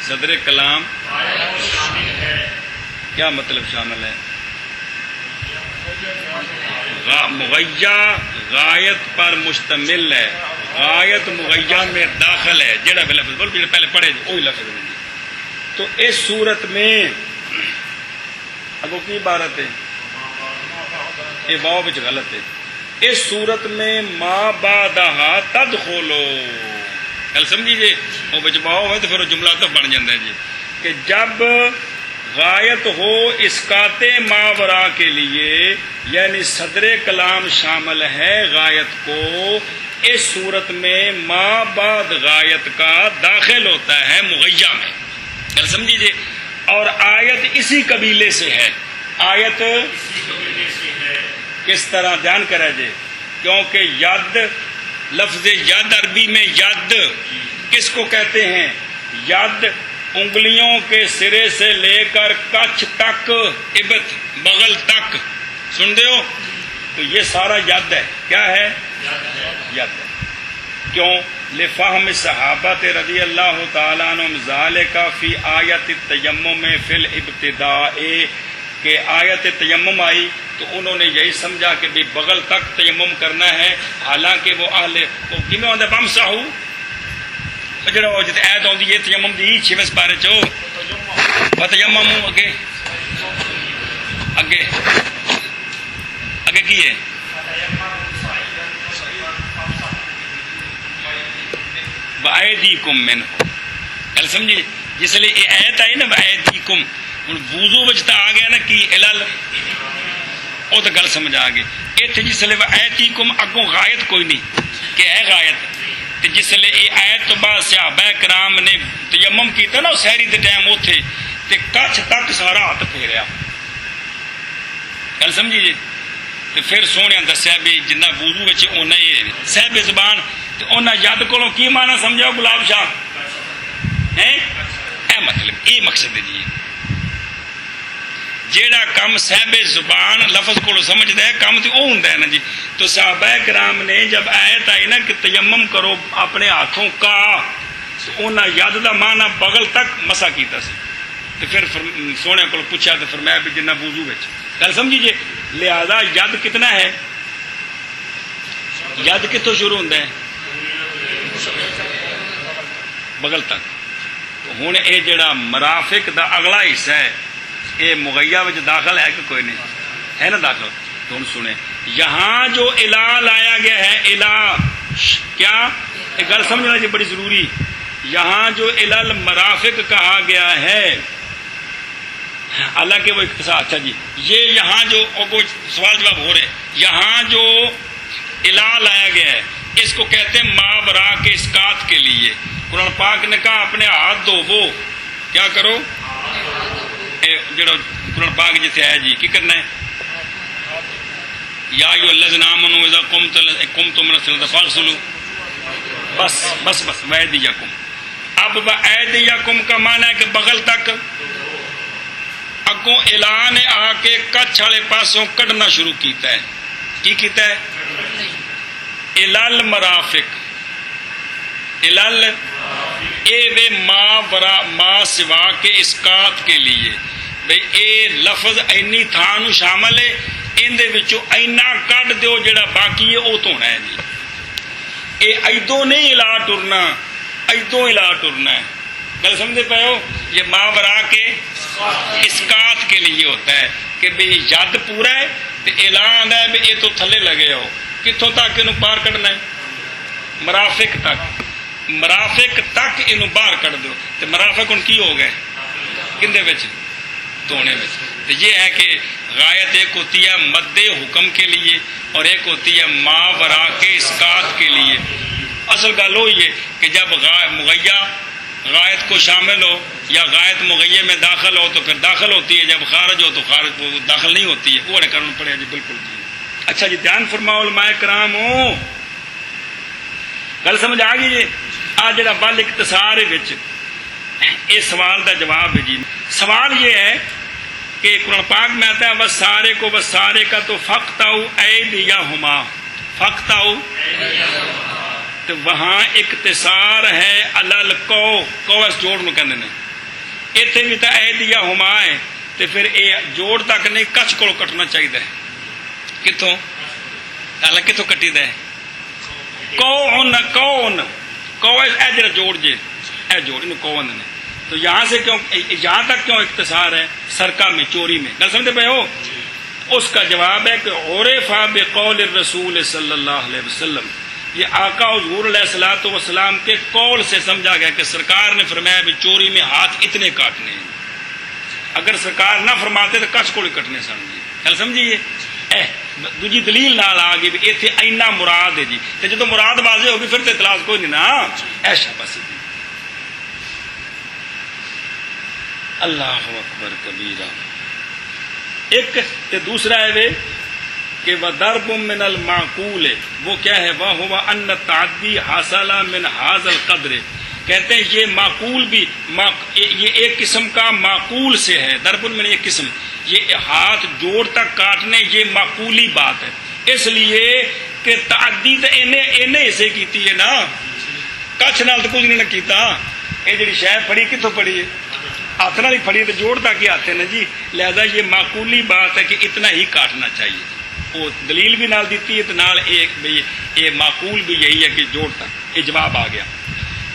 Speaker 1: صدر کلام کیا مطلب شامل ہے؟ مغیّہ غایت پر مشتمل ہے، غایت مغیّہ میں داخل ہے. جڑا بھی لفظ بول پہلے پڑھے وہی لفظ ہے. تو اس صورت میں اب وہ کی عبارت ہے؟ یہ واو وچ غلط ہے. اس صورت میں ما بعدہا تدخلو. گل سمجھی جی؟ وہ وچ واو ہے تو پھر وہ جملہ تو بن جاتا ہے جی کہ جب غایت ہو اسقاط ماورا کے لیے، یعنی صدر کلام شامل ہے غایت کو، اس صورت میں ما بعد غایت کا داخل ہوتا ہے مغیّہ میں. گل سمجھی جی؟ اور آیت اسی قبیلے سے ہے. آیت کس طرح دھیان کرے جی؟ کیونکہ ید لفظ ید عربی میں ید کس کو کہتے ہیں؟ ید انگلیوں کے سرے سے لے کر کچھ تک، ابط بغل تک. سن دے ہو؟ تو یہ سارا ید ہے. کیا ہے؟ ید ہے. کیوں؟ لفہم صحابت رضی اللہ تعالیٰ عنہم ذالک فی آیت التیمم فی الابتداء، کہ آیت تیمم آئی تو انہوں نے یہی سمجھا کہ بھی بغل تک تیمم کرنا ہے، حالانکہ وہ کیوں آتا بم ساہو جڑا جت ایت آتی ہے تیمم دی 6ویں سپارے چو فتیمموا اگے اگے اگے کی ہے وَأَيْدِيكُمْ مِنْهُ گل سمجھی، جس لیے یہ ایت آئی نا وَأَيْدِيكُمْ، ہوں وضو وچ تا آ گیا نا کی علل، وہ تو گل سمجھ آ گئی. اتنے جس لیے وَأَيْدِيكُمْ اگوں غایت کوئی نہیں کہ ہے غایت، تو جس لیے یہ آیت تو بعد صحابہ کرام نے تیمم کیتا نا سحری دے ٹائم اوتھے تے کچھ تک سارا ہاتھ پھیریا، گل سمجھی جی. تو پھر سونے دسیا بھی جنہ وضو وچ اونا ہی صاحب زبان تے اونا ید کولوں کی معنی سمجھاؤ گلاب شاہ ہیں، اے مطلب یہ مقصد ہے جی. جیڑا کم صاحب زبان لفظ کو سمجھتا ہے کم تو وہ ہوں نا جی. تو صحابہ کرام نے جب آیت آئی نا کہ تیمم کرو اپنے ہاتھوں کا، تو انہاں ید دا معنی بغل تک مسا کیتا سی. تو پھر سونے کو پوچھا تو فرمایا بھی جنہ وضو وچ، گل سمجھی جی. لہذا ید کتنا ہے، ید کتوں شروع ہوتا ہے بغل تک. ہوں یہ جڑا مرافق دا اگلا حصہ ہے یہ مغیہ وچ داخل ہے کہ کوئی نہیں ہے نا داخل. تو ہوں سنیں یہاں جو الہ لایا گیا ہے، الہ کیا یہ گل سمجھنا جی بڑی ضروری. یہاں جو الہ مرافق کہا گیا ہے، حالانکہ وہ اختصار، اچھا جی یہ یہاں جو سوال جواب ہو رہے، یہاں جو الہ لایا گیا ہے اس کو کہتے ہیں ماورا کے اسکات کے لیے. قرآن پاک نے کہا اپنے ہاتھ دھوو، کیا کرو، جڑا قرآن پاک جیسے ہے جی کی کرنا ہے، یا ایھا الذین آمنوا اذا قمتم الی الصلاۃ فاغسلوا، بس بس بس وایدیکم. اب وایدیکم کا معنی ہے کہ بغل تک. اگوں الہ نے آ کے کچھ والے پاسوں کڈنا شروع کیتا ہے. کی کیتا ہے، الل مرافق، الل اے وے ما سوا کے اسکات کے لیے. بھئی اے لفظ اینی تھان شامل ہے، اندے وچوں اینا کڈ دیو جڑا باقی ہے وہ تو ہونا ہے جی. اے ایدوں نہیں الہ ٹرنا، ایدوں الہ ٹرنا ہے. گل سمجھتے پے ہو، یہ ماورا کے اسکات کے لیے ہوتا ہے کہ بھئی ید پورا ہے تو الہ آندا ہے بھی یہ تو تھلے لگے ہو، کتوں تک انہوں پار کڈنا ہے، مرافق تک. مرافق تک انہوں باہر کڈ دو. تو مرافق ان کی ہو گئے کندے وچ، دھونے وچ. تو یہ ہے کہ غایت ایک ہوتی ہے مد حکم کے لیے اور ایک ہوتی ہے ماورا کے اسکات کے لیے. اصل گل وہی ہے کہ جب مغیہ غایت کو شامل ہو یا غایت مغیہ میں داخل ہو تو پھر داخل ہوتی ہے، جب خارج ہو تو خارج داخل نہیں ہوتی ہے. وہ کرنا پڑے جی بالکل جی. اچھا جی دھیان فرماؤ علماء کرام، ہو گل سمجھ آ گئی جی. آ جڑا بل اختصار ہے سوال دا جواب ہے جی. سوال یہ ہے کہ قرآن پاک میں آتا ہے وسارے کو وسارے کا تو فقطعوا ایدیہما، فقطعوا، تو وہاں اختصار ہے علل کو اس جوڑ نو کہندے نے. اتنے بھی تو ایدیہما ہے تو پھر یہ جوڑ تک نہیں کچھ کو کٹنا چاہیے. کتوں اللہ کتوں کٹی دا ہے، کو اے جڑا جوڑ جے اے جوڑ انہوں کو نے. تو یہاں سے کیوں، یہاں تک کیوں اختصار ہے، سرقہ میں، چوری میں. گل سمجھتے پے ہو. اس کا جواب ہے کہ عرفا بقول الرسول صلی اللہ علیہ وسلم، یہ آقا حضور علیہ الصلوۃ والسلام کے قول سے سمجھا گیا کہ سرکار نے فرمایا بھی چوری میں ہاتھ اتنے کاٹنے ہیں. اگر سرکار نہ فرماتے تو کچھ کو کٹنے سمجھیے. گل سمجھیے. دوجی دلیل نال آ گئی بھی اتنے اینا مراد ہے جی. تو جدو مراد واضح ہوگی پھر تو اعتراض کوئی نہیں نا. ایسا بس جی. اللہ اکبر کبیرہ. ایک تے دوسرا ہے کہ وَضَرْبٌ مِّنَ الْمَعْقُولِ، وہ کیا ہے، وَهُوَ أَنَّ التَّعَدِّي حَصَلَ مِنْ هَذَا الْقَدْرِ. کہتے ہیں یہ معقول بھی، یہ ایک قسم کا معقول سے ہے. ضرب میں ایک قسم، یہ ہاتھ جوڑ تک کاٹنے یہ معقولی بات ہے. اس لیے کہ تعدی تو انہیں اسے کیتی ہے نا، کچھ نال تو کچھ نہیں کیتا. یہ جڑی شے پڑھی کتوں پڑھی ہے، ہاتھ نال ہی پھڑی تو جوڑتا کہ ہاتھ ہے نا جی، لہذا یہ معقولی بات ہے کہ اتنا ہی کاٹنا چاہیے. وہ دلیل بھی نال دیتی ہے تو نال ایک یہ معقول بھی یہی ہے کہ جوڑتا. یہ جواب آ گیا.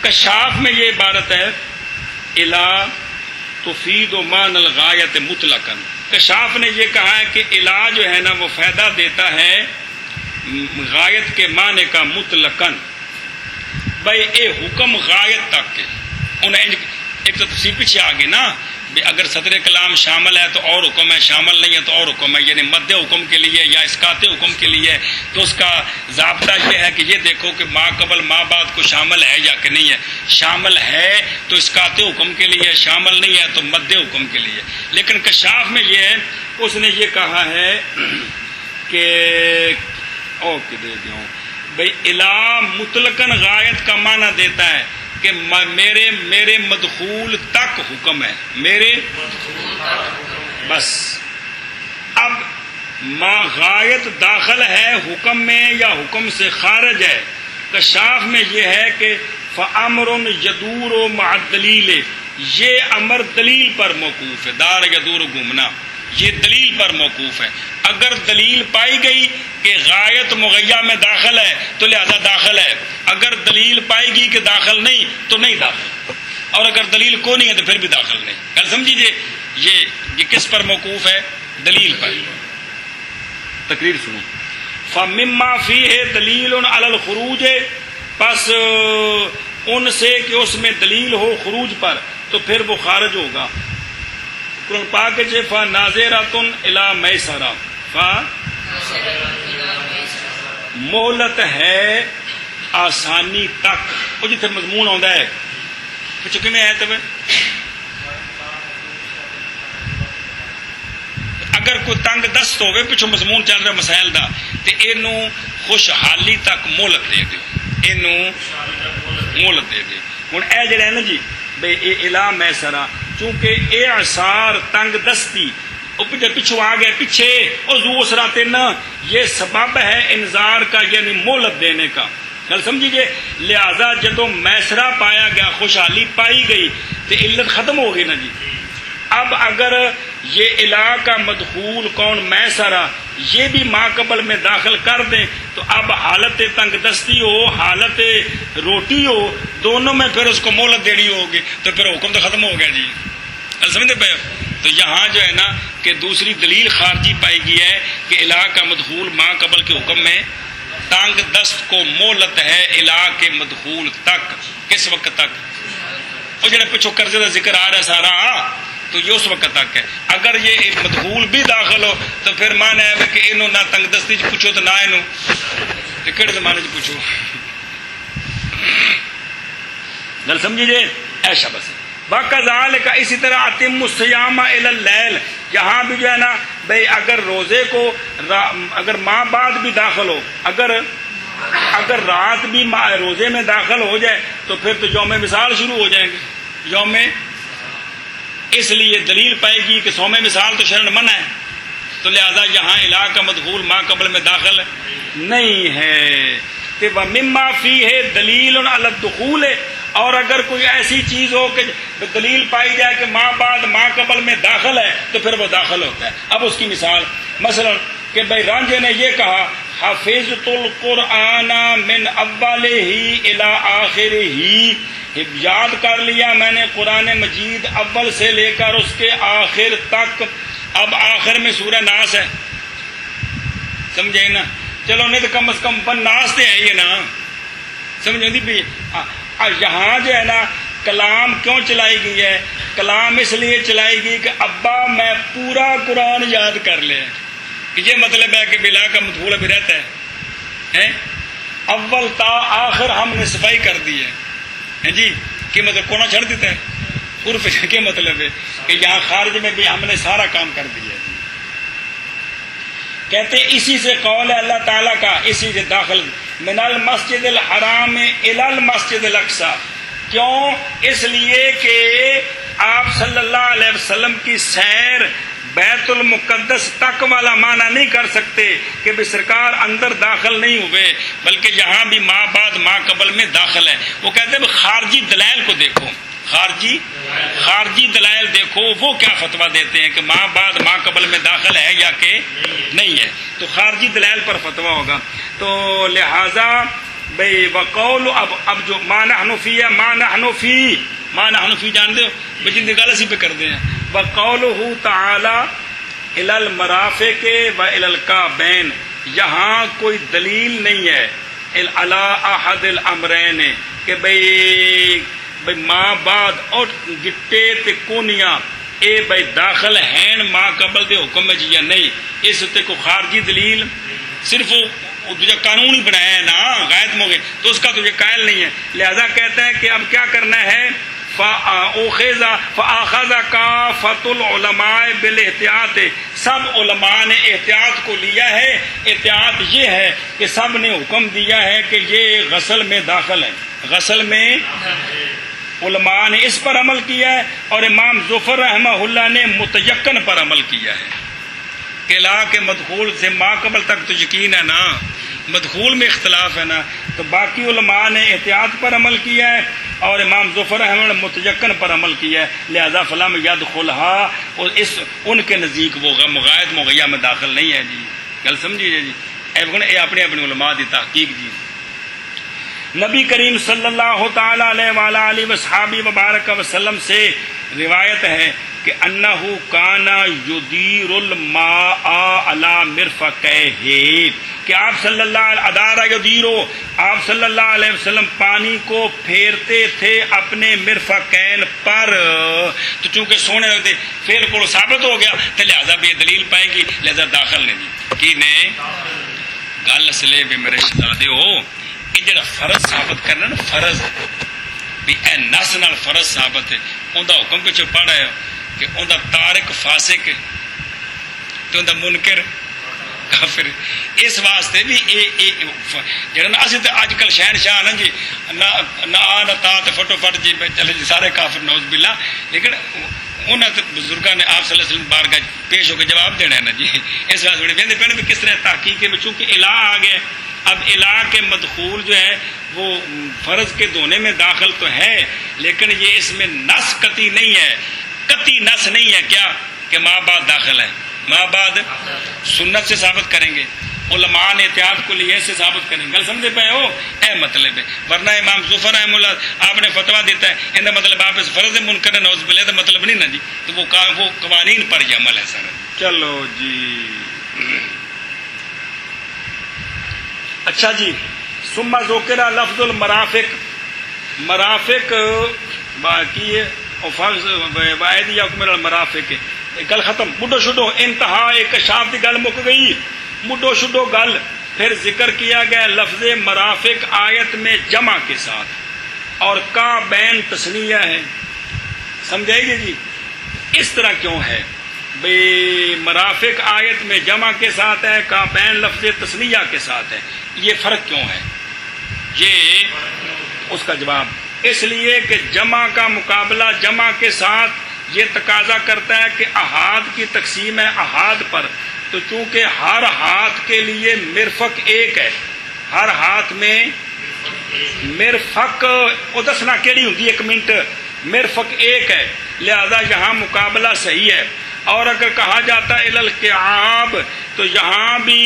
Speaker 1: کشاف میں یہ عبارت ہے الا تفید و مان الغایت مطلقاً. کشاف نے یہ کہا ہے کہ الا جو ہے نا وہ فائدہ دیتا ہے غایت کے معنی کا مطلقاً. بھائی اے حکم غایت تک کے انہیں ایک تو تفصیل پیچھے آ گئی نا، اگر صدر کلام شامل ہے تو اور حکم ہے، شامل نہیں ہے تو اور حکم ہے. یعنی مد حکم کے لیے یا اسقاط حکم کے لیے تو اس کا ضابطہ یہ ہے کہ یہ دیکھو کہ ما قبل ما بعد کو شامل ہے یا کہ نہیں ہے. شامل ہے تو اسقاط حکم کے لیے، شامل نہیں ہے تو مد حکم کے لیے. لیکن کشاف میں یہ ہے اس نے یہ کہا ہے کہ اوکے دے دوں بھائی الا مطلقاً غایت کا معنی دیتا ہے کہ میرے مدخول تک حکم ہے، میرے بس. اب ما غایت داخل ہے حکم میں یا حکم سے خارج ہے. کشاف میں یہ ہے کہ فَأَمْرٌ يَدُورُ مَعَ الدَّلِيلِ، یہ امر دلیل پر موقوف ہے. دار یدور گھومنا یہ دلیل پر موقوف ہے. اگر دلیل پائی گئی کہ غایت مغیہ میں داخل ہے تو لہذا داخل ہے، اگر دلیل پائے گی کہ داخل نہیں تو نہیں داخل، اور اگر دلیل کو نہیں ہے تو پھر بھی داخل نہیں. کل سمجھیے یہ کس پر موقوف ہے؟ دلیل پر. تقریر سنو. فَمِمَّا فِيهِ دَلِيلٌ عَلَى الْخُرُوجِ، پس ان سے کہ اس میں دلیل ہو خروج پر تو پھر وہ خارج ہوگا. قرآن پاک ہے فَنَاظِرَةٌ إِلَى مَيْسَرَةٍ، مہلت ہے آسانی تک. وہ جتنے مضمون آتا ہے پچھو کیویں ہے تب اگر کوئی تنگ دست ہوئے پچھو مضمون چل رہا مسائل دا تو اینوں خوشحالی تک مہلت دے دیو، اینوں مہلت دے دیو. ہوں اے جڑا ہے نا جی بھئی اے الا میسرا، چونکہ اے اعصار تنگ دستی پچھو آ گئے پیچھے اور زو اسرا تین، یہ سبب ہے انذار کا یعنی مہلت دینے کا. گل سمجھیے. لہذا جدو میسرا پایا گیا، خوشحالی پائی گئی تو علت ختم ہو گئی نا جی. اب اگر یہ الہ کا مدخول کون میسرا یہ بھی ما قبل میں داخل کر دیں تو اب حالت تنگ دستی ہو حالت روٹی ہو دونوں میں پھر اس کو مہلت دینی ہوگی تو پھر حکم تو ختم ہو گیا جی. سمجھتے پہ. تو یہاں جو ہے نا کہ دوسری دلیل خارجی پائی گئی ہے کہ الہ کا مدخول ما قبل کے حکم میں تنگ دست کو مہلت ہے الہ کے مدخول تک. کس وقت تک؟ وہ جڑا پچھو قرضے کا ذکر آ رہا ہے سارا تو یہ اس وقت تک ہے. اگر یہ مدخول بھی داخل ہو تو پھر مانا ہے کہ انہوں نہ تنگ دستی چ پوچھو تو نہ انہوں کہڑے زمانے چ پوچھو. گل سمجھیے. ایسا بس وَكَذَلِكَ اسی طرح اتم الصِّيَامَ إِلَى اللَّيْلِ، یہاں بھی جو ہے نا بھئی اگر روزے کو اگر ماں بعد بھی داخل ہو، اگر رات بھی روزے میں داخل ہو جائے تو پھر تو یوم مثال شروع ہو جائیں گے. یوم اس لیے دلیل پائے گی کہ سوم مثال تو شرن منع ہے تو لہذا یہاں الہ کا مدخول ما قبل میں داخل نہیں ہے. کہ وَمِمَّا فِيهِ دَلِيلٌ عَلَى الدُّخُولِ، اور اگر کوئی ایسی چیز ہو کہ دلیل پائی جائے کہ ما بعد ما قبل میں داخل ہے تو پھر وہ داخل ہوتا ہے. اب اس کی مثال مثلا کہ بھائی رانجھے نے یہ کہا حفظت القرآن من اولہ الی آخرہ، یاد کر لیا میں نے قرآن مجید اول سے لے کر اس کے آخر تک. اب آخر میں سورہ ناس ہے، سمجھے نا. چلو نہیں تو کم از کم پن ناس تے ہے یہ نا، سمجھے دی بھی. یہاں جو ہے نا کلام کیوں چلائی گئی ہے؟ کلام اس لیے چلائی گئی کہ ابا میں پورا قرآن یاد کر لے. یہ مطلب ہے کہ بلا کا مدخول ابھی رہتا ہے، اول تا آخر ہم نے صفائی کر دی ہے جی. کہ مطلب کونا چھڑ دیتا ہے عرف کے مطلب ہے کہ یہاں خارج میں بھی ہم نے سارا کام کر دیا ہے. کہتے اسی سے قول ہے اللہ تعالیٰ کا، اسی سے داخل من المسجد الحرام الی المسجد الاقصی. کیوں؟ اس لیے کہ آپ صلی اللہ علیہ وسلم کی سیر بیت المقدس تک والا معنی نہیں کر سکتے کہ بھی سرکار اندر داخل نہیں ہوئے، بلکہ یہاں بھی ما بعد ما قبل میں داخل ہے. وہ کہتے ہیں خارجی دلائل کو دیکھو، خارجی دلائل دیکھو وہ کیا فتویٰ دیتے ہیں کہ ماں بعد ماں قبل میں داخل ہے یا کہ نہیں ہے، تو خارجی دلائل پر فتویٰ ہوگا. تو لہذا بھئی وقول اب جو ما نحن فی ہے، ما نحن فی جانتے ہو بھئی جن گل اسی پہ کرتے ہیں. وقولہ تعالی الی المرافق و الی الکعبین، یہاں کوئی دلیل نہیں ہے علی احد الامرین کہ بھئی ماں بعد اور گٹے تے کونیاں اے بھئی داخل ہیں ماں قبل دے حکم یا نہیں. اس تے کو خارجی دلیل صرف وہ جو قانون ہی بنایا ہے نا غائب ہو گئے تو اس کا تو یہ قائل نہیں ہے. لہذا کہتا ہے کہ اب کیا کرنا ہے، فَأَخَذَ كَافَّةُ الْعُلَمَاءِ بِالْاحْتِيَاطِ، سب علماء نے احتیاط کو لیا ہے. احتیاط یہ ہے کہ سب نے حکم دیا ہے کہ یہ غسل میں داخل ہے، غسل میں علماء نے اس پر عمل کیا ہے، اور امام ظفر رحمہ اللہ نے متیقن پر عمل کیا ہے کہ لا کے مدخول سے ماں قبل تک تو یقین ہے نا، مدخول میں اختلاف ہے نا، تو باقی علماء نے احتیاط پر عمل کیا ہے اور امام ظفر رحمہ اللہ نے متیقن پر عمل کیا ہے. لہذا فلم یدخلھا، اور اس ان کے نزدیک وہ غائط مغیہ میں داخل نہیں ہے. جی گل سمجھیے جی، اے اپنے علماء دی تحقیق. جی نبی کریم صلی اللہ تعالی علیہ وآلہ وصحابہ وبارک وسلم سے روایت ہے کہ انہو کانا یدیر الماء علی مرفقیہ، کہ آپ صلی اللہ علیہ ادارہ یدیرو، آپ صلی اللہ علیہ وسلم پانی کو پھیرتے تھے اپنے مرفقین پر. تو چونکہ سونے لگتے فعل کو ثابت ہو گیا تو لہذا بھی دلیل پائے گی، لہذا داخل نے جی کی نے گل اسلے بھی میرے شہزادے ہو کہ جڑا فرض ثابت کرنا نا، فرض بھی اے نس نال فرض ثابت ہے، اوندا حکم پچھو پڑھا ہے کہ اوندا تارک فاسق تے اوندا منکر کافر. اس واسطے بھی جڑا نا اسی تے اج کل شہنشاہ نا جی نہ تا تے فٹو فٹ جی چلے جی سارے کافر نعوذ باللہ، لیکن انہوں نے بزرگوں نے آپ صلی اللہ علیہ وسلم بارگاہ پیش ہو کے جواب دینا ہے نا جی. اس واسطے بڑے ویندے پہنے بھی کس طرح تحقیق ہے، چونکہ الہ آ گئے. اب الہ کے مدخول جو ہے وہ فرض کے دھونے میں داخل تو ہے، لیکن یہ اس میں نس قطعی نہیں ہے، قطعی نس نہیں ہے کیا کہ ماں بعد داخل ہے. ماں بعد سنت سے ثابت کریں گے، علماء نے احتیاط کو لیے سے ثابت کریں گے. گل سمجھے پہ ہو، اے مطلب ہے. ورنہ امام ظفر رحمہ اللہ آپ نے فتویٰ دیتا ہے ان کا مطلب آپ اس فرض منکر نعوذ باللہ کا مطلب نہیں نا جی، تو وہ قوانین پر ہی عمل ہے سر. چلو جی اچھا جی. ثم ذکر لفظ المرافق، مرافق باقی ہے واحد یا حکم المرافق. گل ختم، بڈو شڈو انتہا ایک شاف کی گل مک گئی، مڈو شڈو گل. پھر ذکر کیا گیا لفظ مرافق آیت میں جمع کے ساتھ اور کا بین تسنیہ ہے. سمجھائے گی جی اس طرح کیوں ہے بھئی مرافق آیت میں جمع کے ساتھ ہے، کا بین لفظ تسنیہ کے ساتھ ہے، یہ فرق کیوں ہے؟ یہ اس کا جواب اس لیے کہ جمع کا مقابلہ جمع کے ساتھ یہ تقاضا کرتا ہے کہ احاد کی تقسیم ہے احاد پر. تو چونکہ ہر ہاتھ کے لیے مرفق ایک ہے، ہر ہاتھ میں مرفق وہ دسنا کیڑی ہوتی ہے، ایک منٹ، مرفق ایک ہے، لہذا یہاں مقابلہ صحیح ہے. اور اگر کہا جاتا ہے الکعاب تو یہاں بھی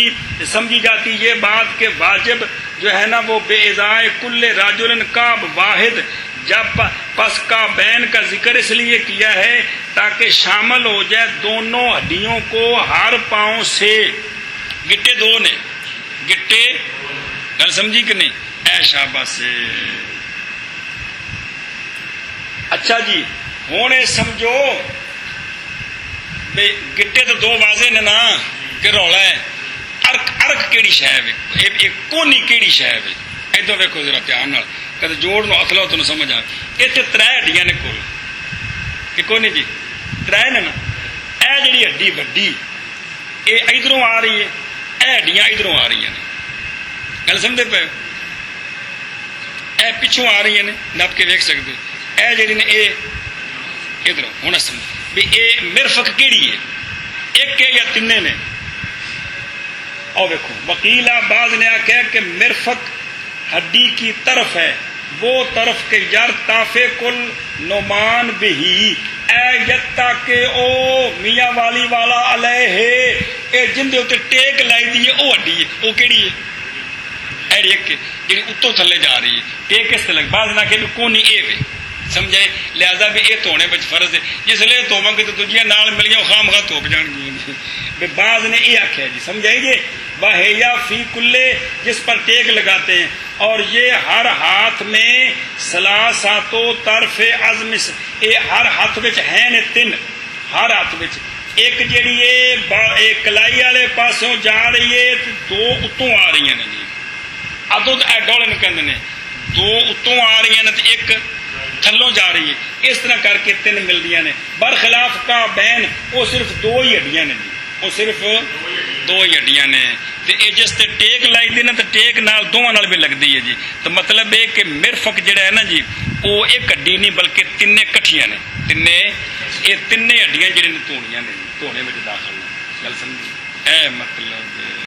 Speaker 1: سمجھی جاتی یہ بات کہ واجب جو ہے نا وہ بے ازائے کل راجل کعب واحد. جب پس کا بین کا ذکر اس لیے کیا ہے تاکہ شامل ہو جائے دونوں ہڈیوں کو ہر پاؤں سے. گٹے دو نے، گٹے گل سمجھی کہ نہیں؟ اے شاباش سے. اچھا جی ہوں سمجھو گٹے تو دو واضح نے نا کہ رولا ہے. ارک کیڑی شے ہے، کونی کیڑی شے ہے؟ ادھر ویکو ذرا دھیان نال، کدے جوڑ نو اصلا تمہیں سمجھ آ. اتنے تر ہڈیاں نے کول کہ کونی جی تر نے نا. اے جڑی ہڈی وڈی یہ ادھروں آ رہی ہے، اے ہڈیاں ادھروں آ رہی ہیں. گل سمجھتے پے؟ اے پچھوں آ رہی ہیں، نپ کے ویکھ سکتے. اے جڑی نے اے ادھروں. ہوں سمجھ بھی اے مرفق کیڑی ہے، ایک ہے یا تینے نے؟ اور دیکھو وکیلا بعض نے آخیا کہ مرفق ہڈی کی طرف ہے وہ طرف کے یر تافے کل نعمان بہی اے یتا کہ او میاں والی والا علیہ اے جن دے اوتے ٹیک لائی دی ہے او ہڈی ہے او کیڑی ہے ایڑی ایک جی اتوں تھلے جا رہی ہے ٹیک اس طرح بعض نہ کہ کونی اے پہ سمجھائے لہذا بھی یہ دھونے بچ فرض ہے جس لیے دھوواں گے تو دوجیاں نال ملیاں خام خواہ دھوپ جان گی بعض نے یہ آخیا جی سمجھائیں گے بہیا فی کلے جس پر ٹیک لگاتے ہیں اور یہ ہر ہاتھ میں سلاساتو طرف عزم یہ ہر ہاتھ وچ ہیں نے تین ہر ہاتھ وچ ایک جیڑی ہے کلائی والے پاسوں جا رہی ہے دو اتوں آ رہی ہیں جی ادو ڈولن کہندے نے دو اتوں آ رہی ہیں تے ایک تھلوں جا رہی ہے اس طرح کر کے تین ملدیاں نے برخلاف کا بین وہ صرف دو ہی ہڈیاں نے جی وہ صرف دو ہی ہڈیاں نے تے اے جس تے ٹیک لائی دی نا تے ٹیک نال دوواں نال بھی لگدی ہے جی تو مطلب ہے کہ مرفق جڑا ہے نا جی وہ ایک ہڈی نہیں بلکہ تینے کٹھیاں نے تینے یہ تینے ہڈیاں جڑی نے دھونیاں نے دھونے وچ داخل نے گل سمجھی اے مطلب